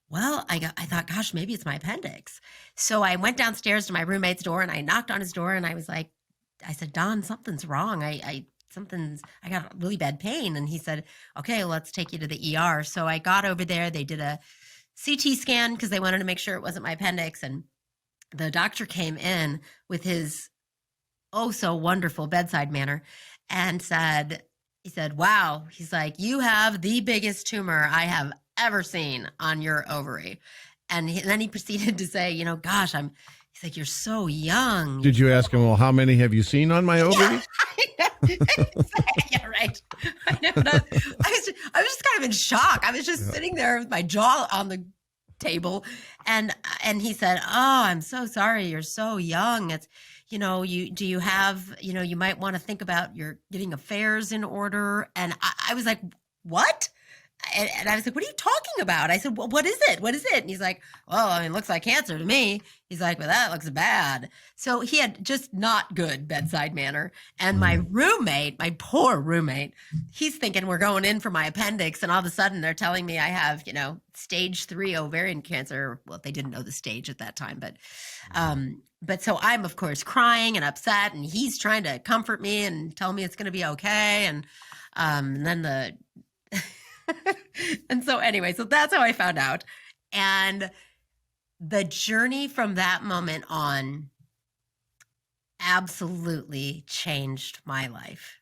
well, I thought, gosh, maybe it's my appendix. So I went downstairs to my roommate's door, and I knocked on his door, and I said, Don, something's wrong. I got really bad pain. And he said, okay, let's take you to the ER. So I got over there. They did a CT scan because they wanted to make sure it wasn't my appendix. And the doctor came in with his oh so wonderful bedside manner and he said, wow, he's like, you have the biggest tumor I have ever seen on your ovary. And then he proceeded to say, gosh, he's like, you're so young. Did you ask him, well, how many have you seen on my ovaries? Yeah, right. I know. I was just kind of in shock. I was just sitting there with my jaw on the table, and he said, "Oh, I'm so sorry. You're so young. It's you have you might want to think about your getting affairs in order." And I was like, "What?" And I was like, what are you talking about? I said, well, what is it? What is it? And he's like, well, I mean, it looks like cancer to me. He's like, well, that looks bad. So he had just not good bedside manner. And my roommate, my poor roommate, he's thinking we're going in for my appendix. And all of a sudden they're telling me I have, stage 3 ovarian cancer. Well, they didn't know the stage at that time, but so I'm of course crying and upset, and he's trying to comfort me and tell me it's going to be okay. And then and so anyway, so that's how I found out. And the journey from that moment on absolutely changed my life.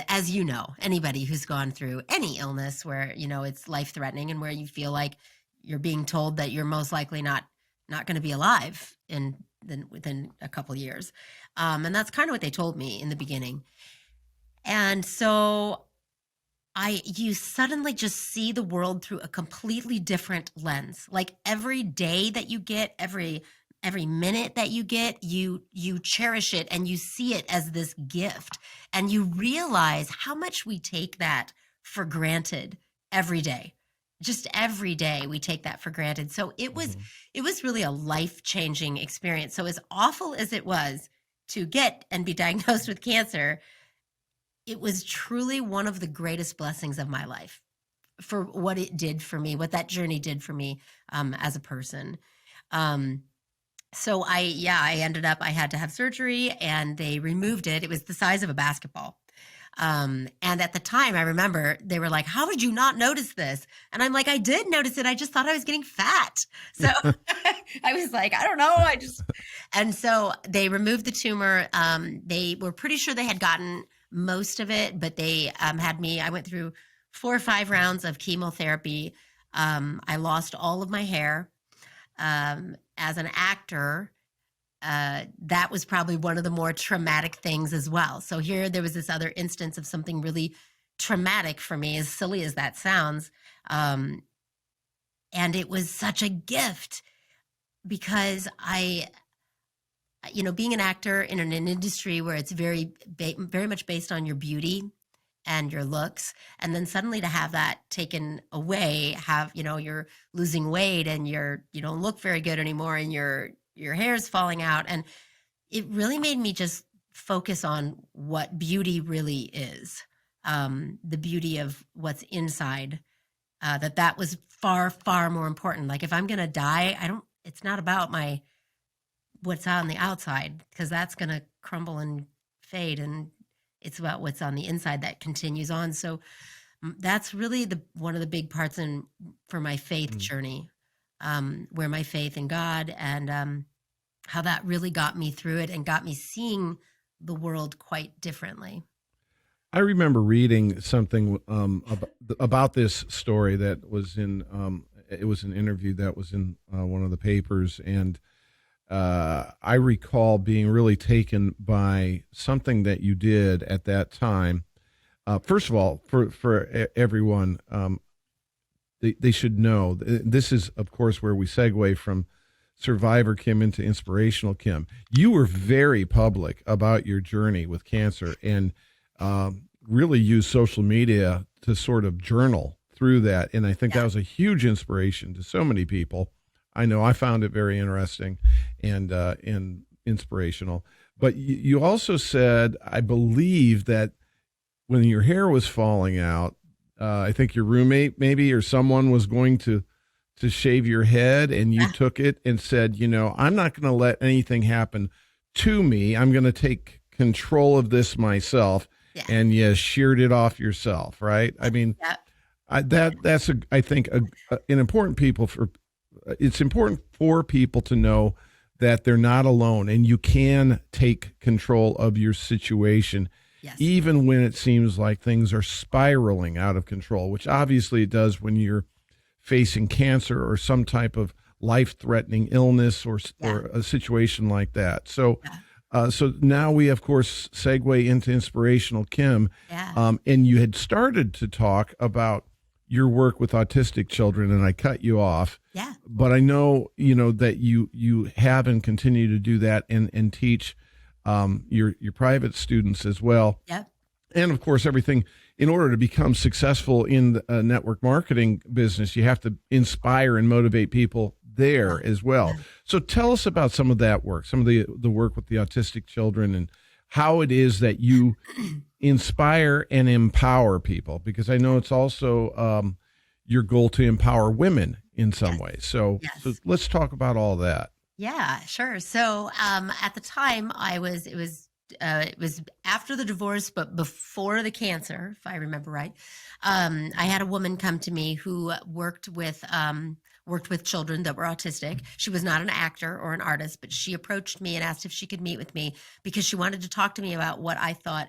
As you know, anybody who's gone through any illness where, it's life threatening and where you feel like you're being told that you're most likely not going to be alive within a couple years. And that's kind of what they told me in the beginning. And so you suddenly just see the world through a completely different lens. Like every day that you get, every minute that you get, you cherish it and you see it as this gift, and you realize how much we take that for granted every day. Just every day we take that for granted. So it was really a life-changing experience. So as awful as it was to get and be diagnosed with cancer, it was truly one of the greatest blessings of my life for what it did for me, what that journey did for me as a person. So I ended up, I had to have surgery and they removed it. It was the size of a basketball. And at the time, I remember they were like, how did you not notice this? And I'm like, I did notice it. I just thought I was getting fat. So I was like, I don't know. And so they removed the tumor. They were pretty sure they had gotten most of it, but they had me, I went through 4 or 5 rounds of chemotherapy. I lost all of my hair. As an actor, that was probably one of the more traumatic things as well. So here there was this other instance of something really traumatic for me, as silly as that sounds. And it was such a gift because being an actor in an industry where it's very much based on your beauty and your looks, and then suddenly to have that taken away, you're losing weight and you don't look very good anymore and your hair's falling out. And it really made me just focus on what beauty really is. The beauty of what's inside, that was far, far more important. Like if I'm going to die, it's not about what's on the outside, because that's going to crumble and fade, and it's about what's on the inside that continues on. So that's really one of the big parts for my faith journey, where my faith in God and how that really got me through it and got me seeing the world quite differently. I remember reading something about this story that was in, it was an interview that was in one of the papers, and I recall being really taken by something that you did at that time. First of all, for everyone, they should know, this is, of course, where we segue from Survivor Kim into Inspirational Kim. You were very public about your journey with cancer and really used social media to sort of journal through that. And I think that was a huge inspiration to so many people. I know I found it very interesting and inspirational. But you also said, I believe, that when your hair was falling out, I think your roommate maybe or someone was going to shave your head, and you took it and said, I'm not going to let anything happen to me. I'm going to take control of this myself. Yeah. And you sheared it off yourself, right? I mean, that's I think an important it's important for people to know that they're not alone and you can take control of your situation, even when it seems like things are spiraling out of control, which obviously it does when you're facing cancer or some type of life-threatening illness or a situation like that. So, so now we, of course, segue into Inspirational Kim. And you had started to talk about your work with autistic children, and I cut you off. But I know, that you have and continue to do that and teach your private students as well. And of course, everything in order to become successful in a network marketing business, you have to inspire and motivate people there as well. So tell us about some of that work, some of the work with the autistic children, and how it is that you inspire and empower people, because I know it's also your goal to empower women in some ways. So let's talk about all that. Yeah, sure. So at the time, it was after the divorce, but before the cancer, if I remember right. I had a woman come to me who worked with children that were autistic. She was not an actor or an artist, but she approached me and asked if she could meet with me because she wanted to talk to me about what I thought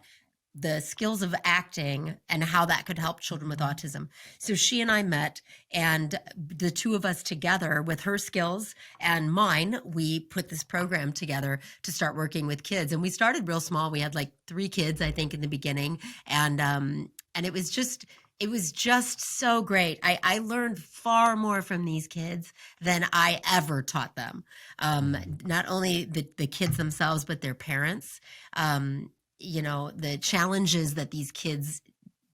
the skills of acting and how that could help children with autism. So she and I met, and the two of us together with her skills and mine, we put this program together to start working with kids. And we started real small. We had like 3 kids, I think, in the beginning. And it was just so great. I learned far more from these kids than I ever taught them. Not only the kids themselves, but their parents. The challenges that these kids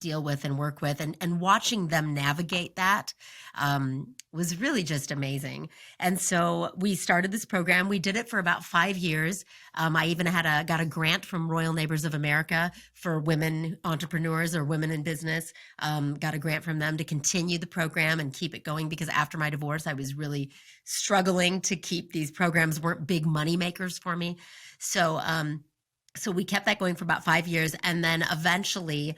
deal with and work with, and watching them navigate that was really just amazing. And so we started this program. We did it for about 5 years. I even got a grant from Royal Neighbors of America for women entrepreneurs or women in business. Got a grant from them to continue the program and keep it going, because after my divorce, I was really struggling to keep these programs, weren't big money makers for me. So we kept that going for about 5 years. And then eventually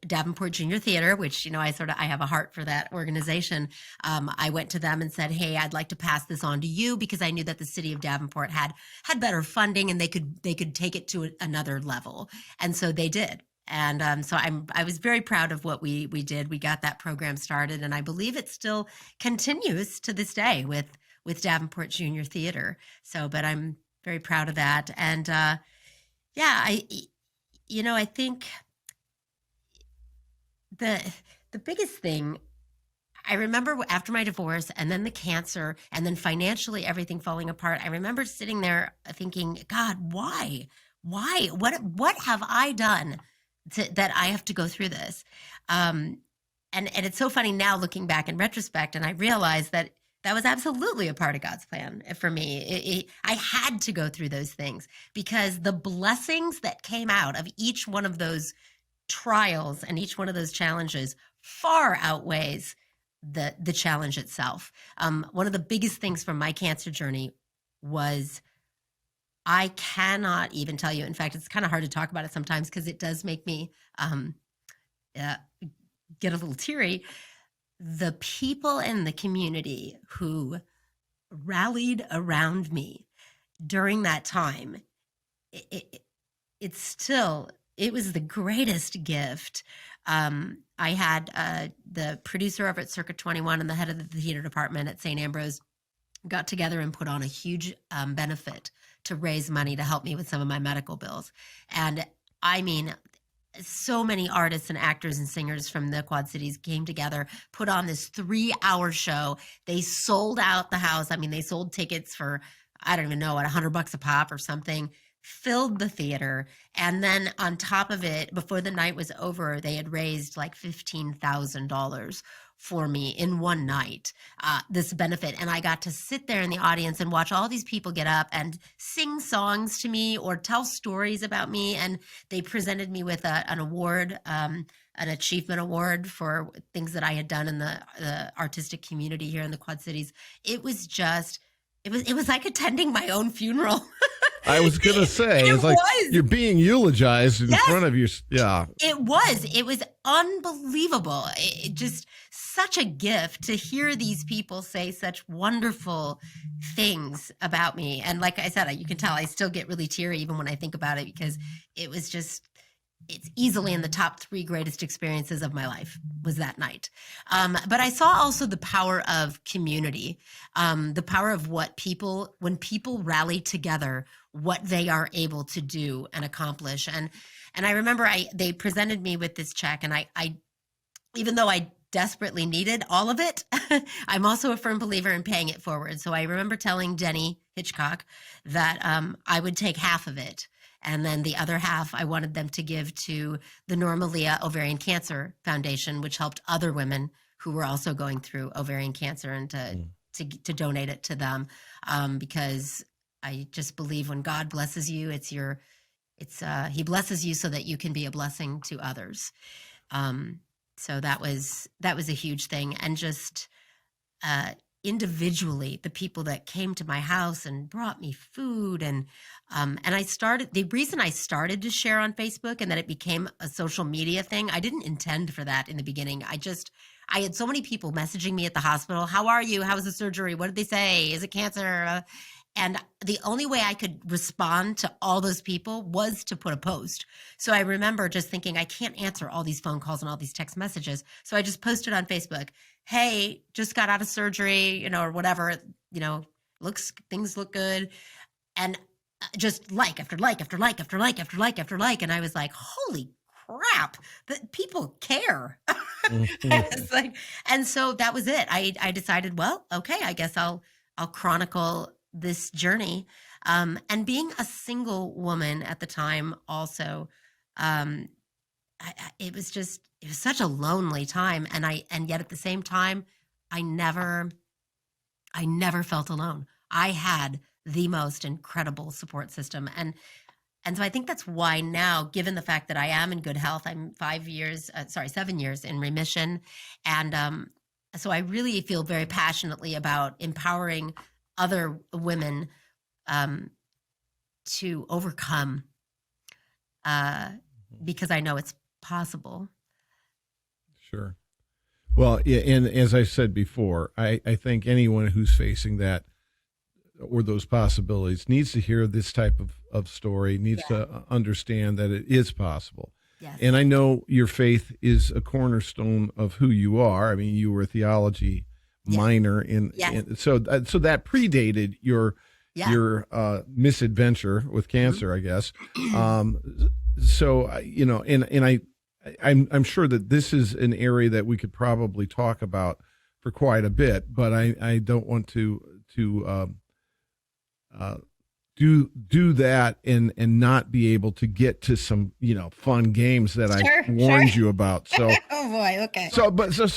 Davenport Junior Theater, which, I have a heart for that organization. I went to them and said, hey, I'd like to pass this on to you, because I knew that the city of Davenport had better funding and they could take it to another level. And so they did. And so I was very proud of what we did. We got that program started, and I believe it still continues to this day with Davenport Junior Theater. But I'm very proud of that. And I think the biggest thing, I remember after my divorce and then the cancer and then financially everything falling apart, I remember sitting there thinking, God, why? What have I done that I have to go through this? And it's so funny now looking back in retrospect, and I realized that was absolutely a part of God's plan for me. I had to go through those things, because the blessings that came out of each one of those trials and each one of those challenges far outweighs the challenge itself. One of the biggest things from my cancer journey was, I cannot even tell you. In fact, it's kind of hard to talk about it sometimes because it does make me get a little teary. The people in the community who rallied around me during that time, it was the greatest gift. I had the producer over at Circuit 21 and the head of the theater department at St. Ambrose got together and put on a huge benefit to raise money to help me with some of my medical bills. And I mean, so many artists and actors and singers from the Quad Cities came together, put on this 3-hour show. They sold out the house. I mean, they sold tickets for, I don't even know, $100 a pop or something, filled the theater. And then on top of it, before the night was over, they had raised like $15,000 for me in one night, this benefit. And I got to sit there in the audience and watch all these people get up and sing songs to me or tell stories about me. And they presented me with an award, an achievement award for things that I had done in the artistic community here in the Quad Cities. It was just, it was like attending my own funeral. I was going to say, it's like you're being eulogized in front of you. Yeah. It was unbelievable. It just such a gift to hear these people say such wonderful things about me. And like I said, you can tell I still get really teary even when I think about it, because it's easily in the top 3 greatest experiences of my life was that night. But I saw also the power of community, the power of when people rally together, what they are able to do and accomplish. And I remember they presented me with this check, and I even though I desperately needed all of it, I'm also a firm believer in paying it forward. So I remember telling Denny Hitchcock that I would take half of it And then the other half, I wanted them to give to the Norma Leah Ovarian Cancer Foundation, which helped other women who were also going through ovarian cancer, and to donate it to them, because I just believe when God blesses you, He blesses you so that you can be a blessing to others. So that was a huge thing, and just individually, the people that came to my house and brought me food, and the reason I started to share on Facebook and that it became a social media thing, I didn't intend for that in the beginning. I had so many people messaging me at the hospital. How are you? How was the surgery? What did they say? Is it cancer? And the only way I could respond to all those people was to put a post. So I remember just thinking, I can't answer all these phone calls and all these text messages. So I just posted on Facebook, hey, just got out of surgery, or whatever, things look good. And just like after like after like after like after like after like. And I was like, holy crap, that people care. I was like, and so that was it. I decided, well, okay, I guess I'll chronicle this journey. And being a single woman at the time also, it was such a lonely time. And yet at the same time, I never felt alone. I had the most incredible support system. And so I think that's why now, given the fact that I am in good health, I'm 7 years in remission. And so I really feel very passionately about empowering other women to overcome, because I know it's possible. Sure. Well, and as I said before, I think anyone who's facing that or those possibilities needs to hear this type of story, needs to understand that it is possible. Yes. And I know your faith is a cornerstone of who you are. I mean, you were a theology minor so that predated your misadventure with cancer, I guess. So, and I'm sure that this is an area that we could probably talk about for quite a bit, but I don't want to do that and not be able to get to some fun games that I warned you about. So oh boy, okay. So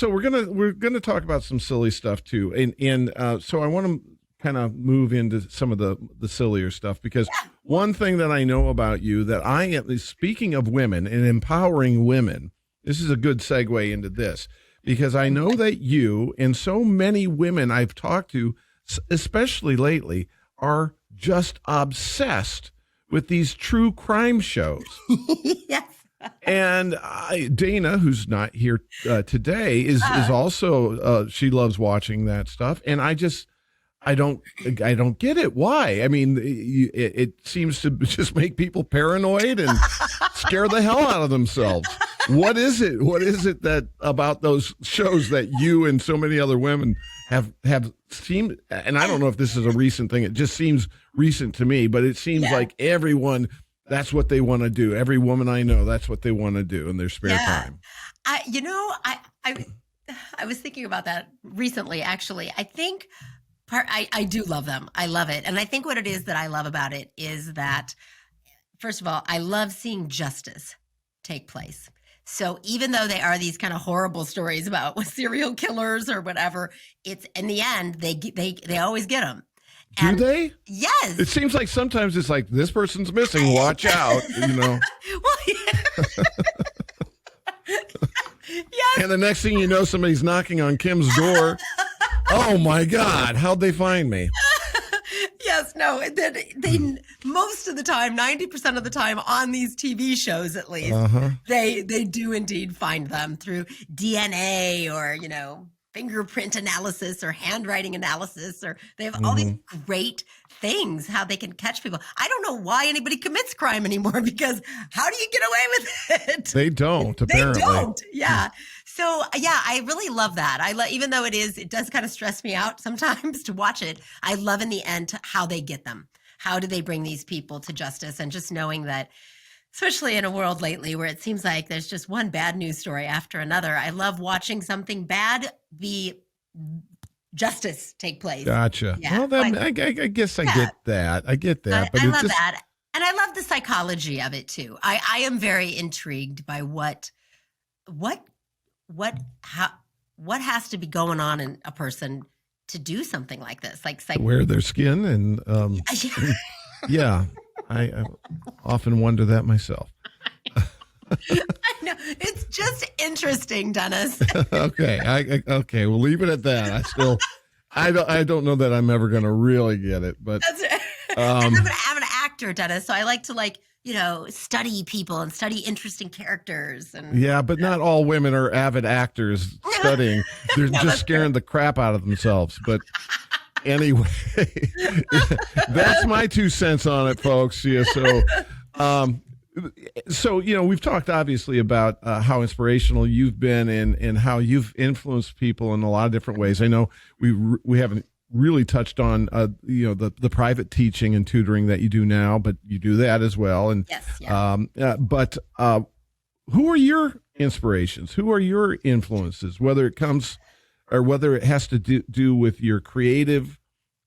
we're gonna talk about some silly stuff too, and so I want to kind of move into some of the sillier stuff, because one thing that I know about you, that I am, speaking of women and empowering women, this is a good segue into this, because I know that you and so many women I've talked to, especially lately, are just obsessed with these true crime shows. Yes. And Dana, who's not here today, is also she loves watching that stuff, and I don't get it. Why? I mean, it seems to just make people paranoid and scare the hell out of themselves. What is it? What is it that about those shows that you and so many other women have seemed? And I don't know if this is a recent thing. It just seems recent to me, but it seems like everyone, that's what they want to do. Every woman I know, that's what they want to do in their spare time. I was thinking about that recently, actually. I think I do love them. I love it. And I think what it is that I love about it is that, first of all, I love seeing justice take place. So even though they are these kind of horrible stories about serial killers or whatever, it's in the end, they always get them. Do they? Yes. It seems like sometimes it's like, this person's missing, watch out, Well, yes. And the next thing you know, somebody's knocking on Kim's door. Oh my God, how'd they find me? Yes, no, they most of the time, 90% of the time on these TV shows, at least, they do indeed find them through DNA or, fingerprint analysis or handwriting analysis, or they have all these great things, how they can catch people. I don't know why anybody commits crime anymore, because how do you get away with it? They don't, apparently. They don't. Yeah. So I really love that. Even though it does kind of stress me out sometimes to watch it. I love in the end how they get them. How do they bring these people to justice? And just knowing that, especially in a world lately where it seems like there's just one bad news story after another, I love watching something bad be justice take place. Gotcha. Yeah. Well, I guess I get that. I get that. But I love that. And I love the psychology of it too. I am very intrigued by what how what has to be going on in a person to do something like this. Like Wear their skin and yeah, I often wonder that myself. I know. It's just interesting, Dennis. Okay, okay, we'll leave it at that. I don't know that I'm ever going to really get it, but I'm an actor, Dennis, so I like to study people and study interesting characters. And yeah, but not all women are avid actors studying. They're just scaring the crap out of themselves. But anyway, that's my 2 cents on it, folks. Yeah, so we've talked obviously about how inspirational you've been and how you've influenced people in a lot of different ways. I know we haven't really touched on the private teaching and tutoring that you do now, but you do that as well. And yes, yeah. But who are your inspirations? Who are your influences? Whether it comes or whether it has to do with your creative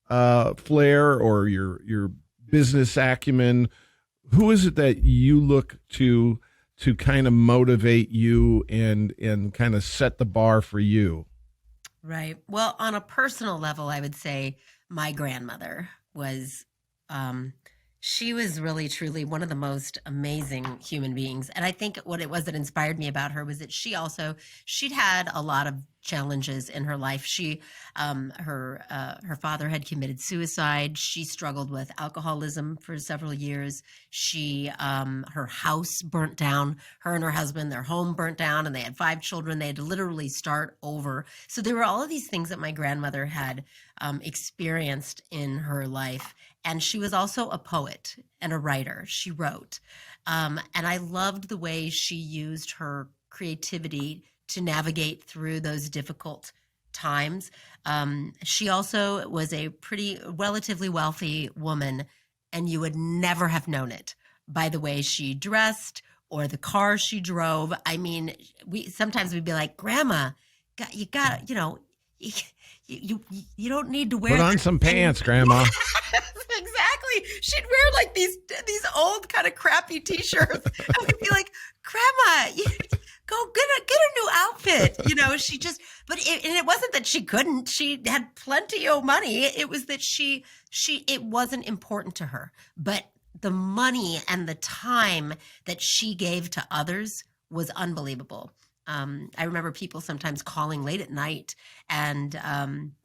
flair or your business acumen. Who is it that you look to kind of motivate you and kind of set the bar for you? Right. Well, on a personal level, I would say my grandmother was, she was really, truly one of the most amazing human beings. And I think what it was that inspired me about her was that she'd had a lot of challenges in her life. Her father had committed suicide. She struggled with alcoholism for several years. Her house burnt down. Her and her husband, their home burnt down, and they had 5 children. They had to literally start over. So there were all of these things that my grandmother had experienced in her life. And she was also a poet and a writer. She wrote. And I loved the way she used her creativity to navigate through those difficult times. She also was a relatively wealthy woman, and you would never have known it by the way she dressed or the car she drove. I mean, sometimes we'd be like, Grandma, you don't need to wear. Put on some pants, Grandma. Exactly. She'd wear like these old kind of crappy t-shirts. And we'd be like, Grandma, go get a new outfit. It wasn't that she couldn't. She had plenty of money. It was that it wasn't important to her. But the money and the time that she gave to others was unbelievable. I remember people sometimes calling late at night, and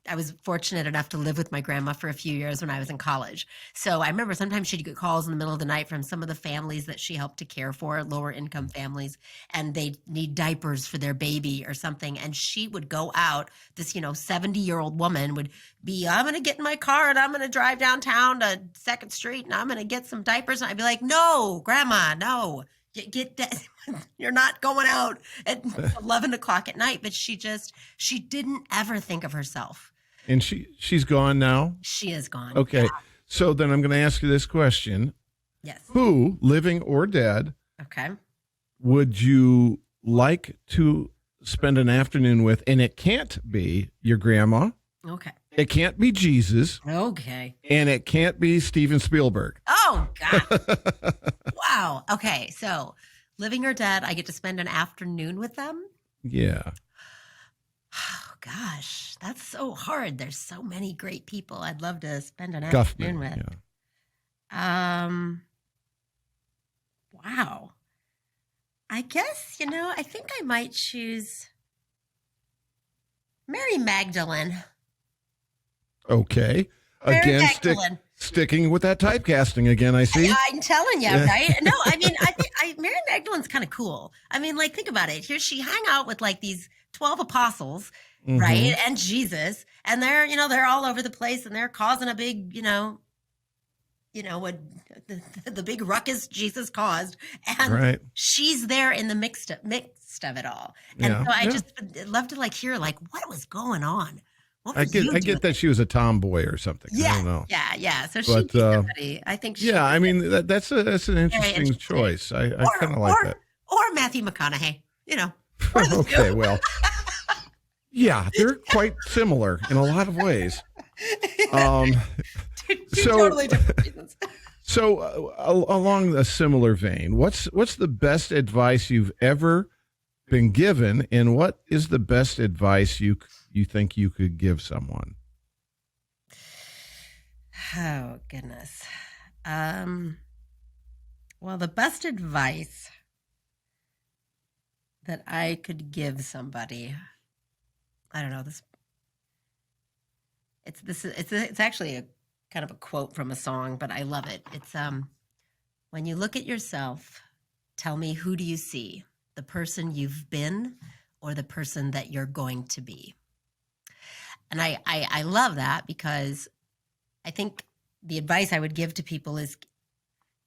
I was fortunate enough to live with my grandma for a few years when I was in college. So I remember sometimes she'd get calls in the middle of the night from some of the families that she helped to care for, lower income families, and they need diapers for their baby or something. And she would go out, this 70-year-old woman would be, I'm going to get in my car and I'm going to drive downtown to 2nd Street and I'm going to get some diapers. And I'd be like, no, Grandma, no. Get that. You're not going out at 11 o'clock at night. But she didn't ever think of herself. And she's gone now? She is gone. Okay. Yeah. So then I'm going to ask you this question. Yes. Who, living or dead, okay, would you like to spend an afternoon with? And it can't be your grandma. Okay. It can't be Jesus. Okay. And it can't be Steven Spielberg. Oh, God. Wow. Okay. So living or dead, I get to spend an afternoon with them? Yeah. Oh, gosh. That's so hard. There's so many great people I'd love to spend an afternoon with. Yeah. Wow. I guess, I think I might choose Mary Magdalene. Okay. Mary Again, Magdalene. sticking with that typecasting again, I see. I'm telling you, right? No, I mean, I think Mary Magdalene's kind of cool. I mean, like, think about it. Here she hung out with like these 12 apostles, Mm-hmm. right? And Jesus, and they're all over the place, and they're causing a big, what the big ruckus Jesus caused, and Right. she's there in the mixed of it all. And Yeah, so I yeah. just would love to hear what was going on. What I was you get doing? that she was a tomboy or something. Yeah, I don't know. yeah. So But, she'd be somebody. I think. Yeah, I mean that's an interesting interesting. choice. I kind of like that. Or Matthew McConaughey. One of the Okay, two. well, yeah, they're quite similar in a lot of ways. Two so- totally different reasons. So along a similar vein, what's the best advice you've ever been given, and what is the best advice you think you could give someone? Oh, goodness. Well, the best advice that I could give somebody, I don't know, it's actually a kind of a quote from a song, but I love it. It's when you look at yourself, tell me, who do you see? The person you've been or the person that you're going to be? And I love that, because I think the advice I would give to people is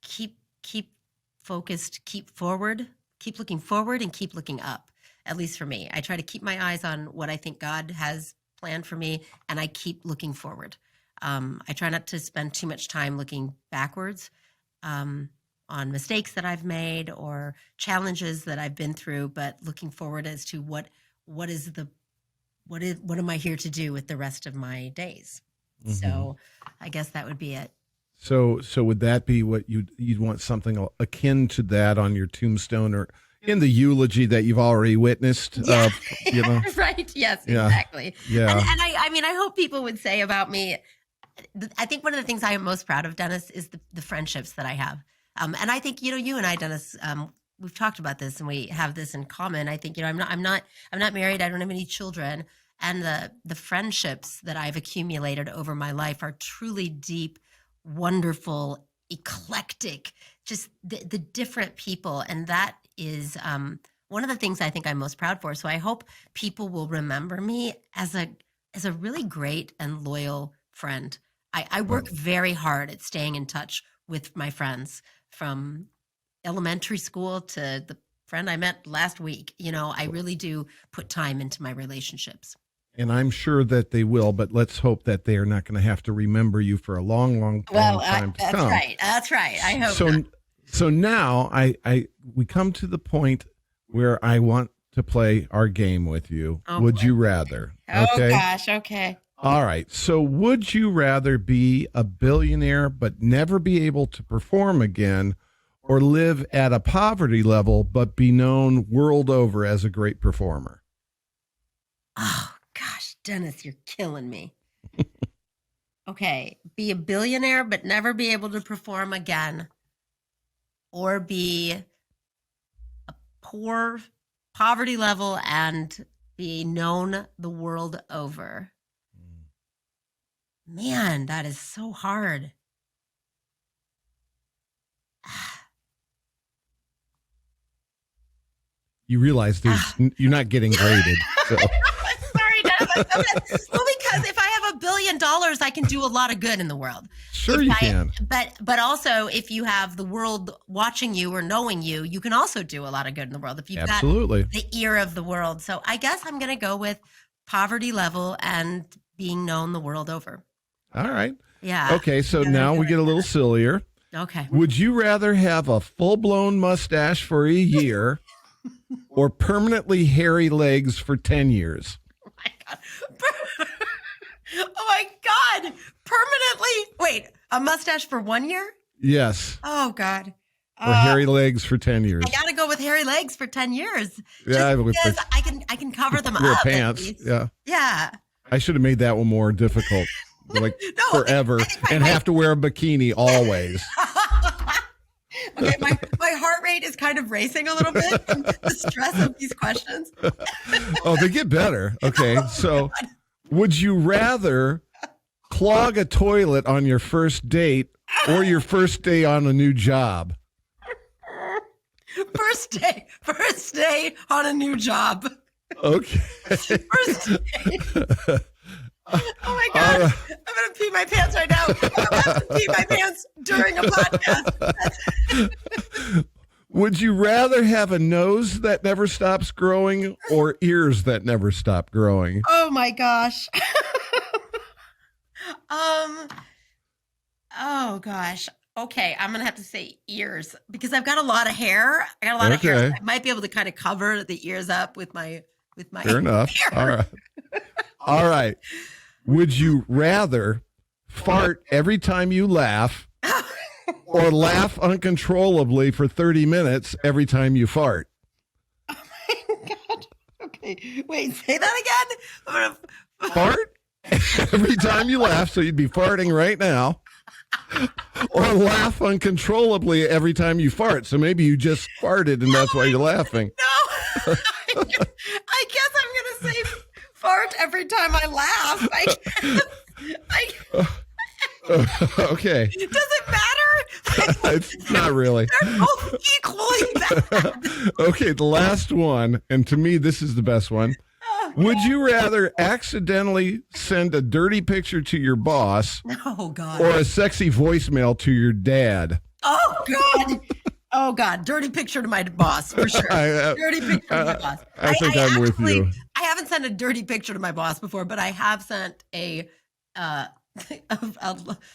keep focused, keep looking forward, and keep looking up. At least for me, I try to keep my eyes on what I think God has planned for me, and I keep looking forward. I try not to spend too much time looking backwards on mistakes that I've made or challenges that I've been through, but looking forward as to what am I here to do with the rest of my days. Mm-hmm. So I guess that would be it. So would that be what you'd want, something akin to that on your tombstone or in the eulogy that you've already witnessed? Yeah. You know, Right? Yes, Yeah. exactly. Yeah. And I mean, I hope people would say about me. I think one of the things I am most proud of, Dennis, is the friendships that I have. And I think, you and I, Dennis, we've talked about this, and we have this in common. I think, I'm not married. I don't have any children. And the friendships that I've accumulated over my life are truly deep, wonderful, eclectic, just the different people. And that is one of the things I think I'm most proud for. So I hope people will remember me as a really great and loyal friend. I work very hard at staying in touch with my friends, from elementary school to the friend I met last week. I really do put time into my relationships. And I'm sure that they will, but let's hope that they are not going to have to remember you for a long, long time to that's come. right. That's right. I hope not. So now we come to the point where I want to play our game with you. Oh, Would boy. you rather? Oh, Okay. gosh. Okay. All right. So would you rather be a billionaire but never be able to perform again, or live at a poverty level but be known world over as a great performer? Oh, gosh, Dennis, you're killing me. Okay. Be a billionaire, but never be able to perform again, or be a poverty level and be known the world over. Man, that is so hard. You realize you're not getting graded. So. Sorry, Dennis. Well, because if I have $1 billion, I can do a lot of good in the world. Sure, you can. But also, if you have the world watching you or knowing you, you can also do a lot of good in the world. If you've Absolutely. got the ear of the world. So I guess I'm going to go with poverty level and being known the world over. All right. Yeah. Okay, so now we get a little sillier. Okay. Would you rather have a full-blown mustache for a year or permanently hairy legs for 10 years? Oh my God. Oh my God. Permanently. Wait, a mustache for 1 year? Yes. Oh God. Or hairy legs for 10 years. I gotta go with hairy legs for 10 years. Yeah, Just with because I can cover them wear up. at pants. least. Yeah. Yeah. I should have made that one more difficult. Like No, forever. I think And have to wear a bikini always. Okay, my heart rate is kind of racing a little bit from the stress of these questions. Oh, they get better. Okay. So would you rather clog a toilet on your first date or your first day on a new job? First day on a new job. Okay. First day. Oh my God. I'm going to pee my pants right now. I'm about to pee my pants during a podcast. Would you rather have a nose that never stops growing or ears that never stop growing? Oh my gosh. Oh gosh. Okay, I'm gonna have to say ears because I've got a lot of hair. I got a lot of hair. So I might be able to kind of cover the ears up with my Fair enough. hair. All right. All right. Would you rather fart every time you laugh or laugh uncontrollably for 30 minutes every time you fart. Oh my God. Okay. Wait, say that again. I'm gonna... Fart every time you laugh, so you'd be farting right now. Or laugh uncontrollably every time you fart. So maybe you just farted and that's why you're laughing. No. I guess I'm going to say fart every time I laugh. Okay. Does it matter? It's not really. They're both equally bad. Okay, the last one, and to me, this is the best one. Would you rather accidentally send a dirty picture to your boss Oh, God. or a sexy voicemail to your dad? Oh, God. Oh, God. Dirty picture to my boss, for sure. Dirty picture to my boss. I think I'm with you. I haven't sent a dirty picture to my boss before, but I have sent a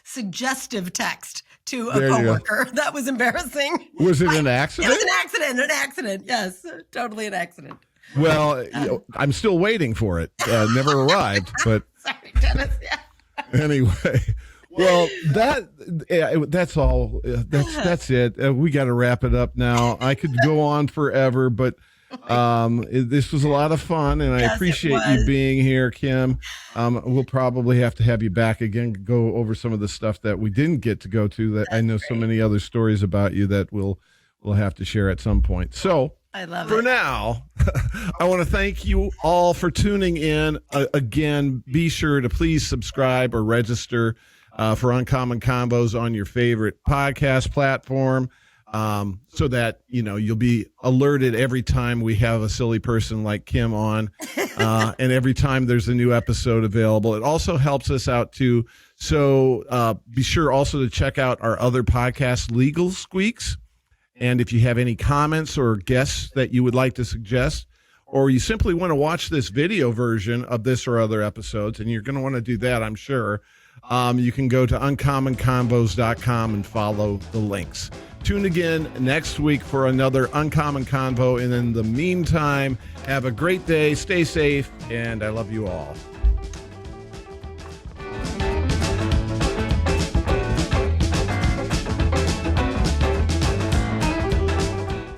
suggestive text to a There you go. coworker. That was embarrassing. Was it an It accident? was an accident. Yes, totally an accident. Well, I'm still waiting for it. Never arrived, but Sorry, Dennis. Yeah. anyway. Well, that's all. That's it. We got to wrap it up now. I could go on forever, but this was a lot of fun, and I Yes, it appreciate was. you being here, Kim. We'll probably have to have you back again, go over some of the stuff that we didn't get to go to. That I know so many other stories about you that we'll have to share at some point. So. I love For it. now, I want to thank you all for tuning in. Again, be sure to please subscribe or register for Uncommon Combos on your favorite podcast platform so that, you'll be alerted every time we have a silly person like Kim on and every time there's a new episode available. It also helps us out, too. So be sure also to check out our other podcast, Legal Squeaks. And if you have any comments or guests that you would like to suggest, or you simply want to watch this video version of this or other episodes, and you're going to want to do that, I'm sure, you can go to uncommonconvos.com and follow the links. Tune again next week for another Uncommon Convo. And in the meantime, have a great day, stay safe, and I love you all.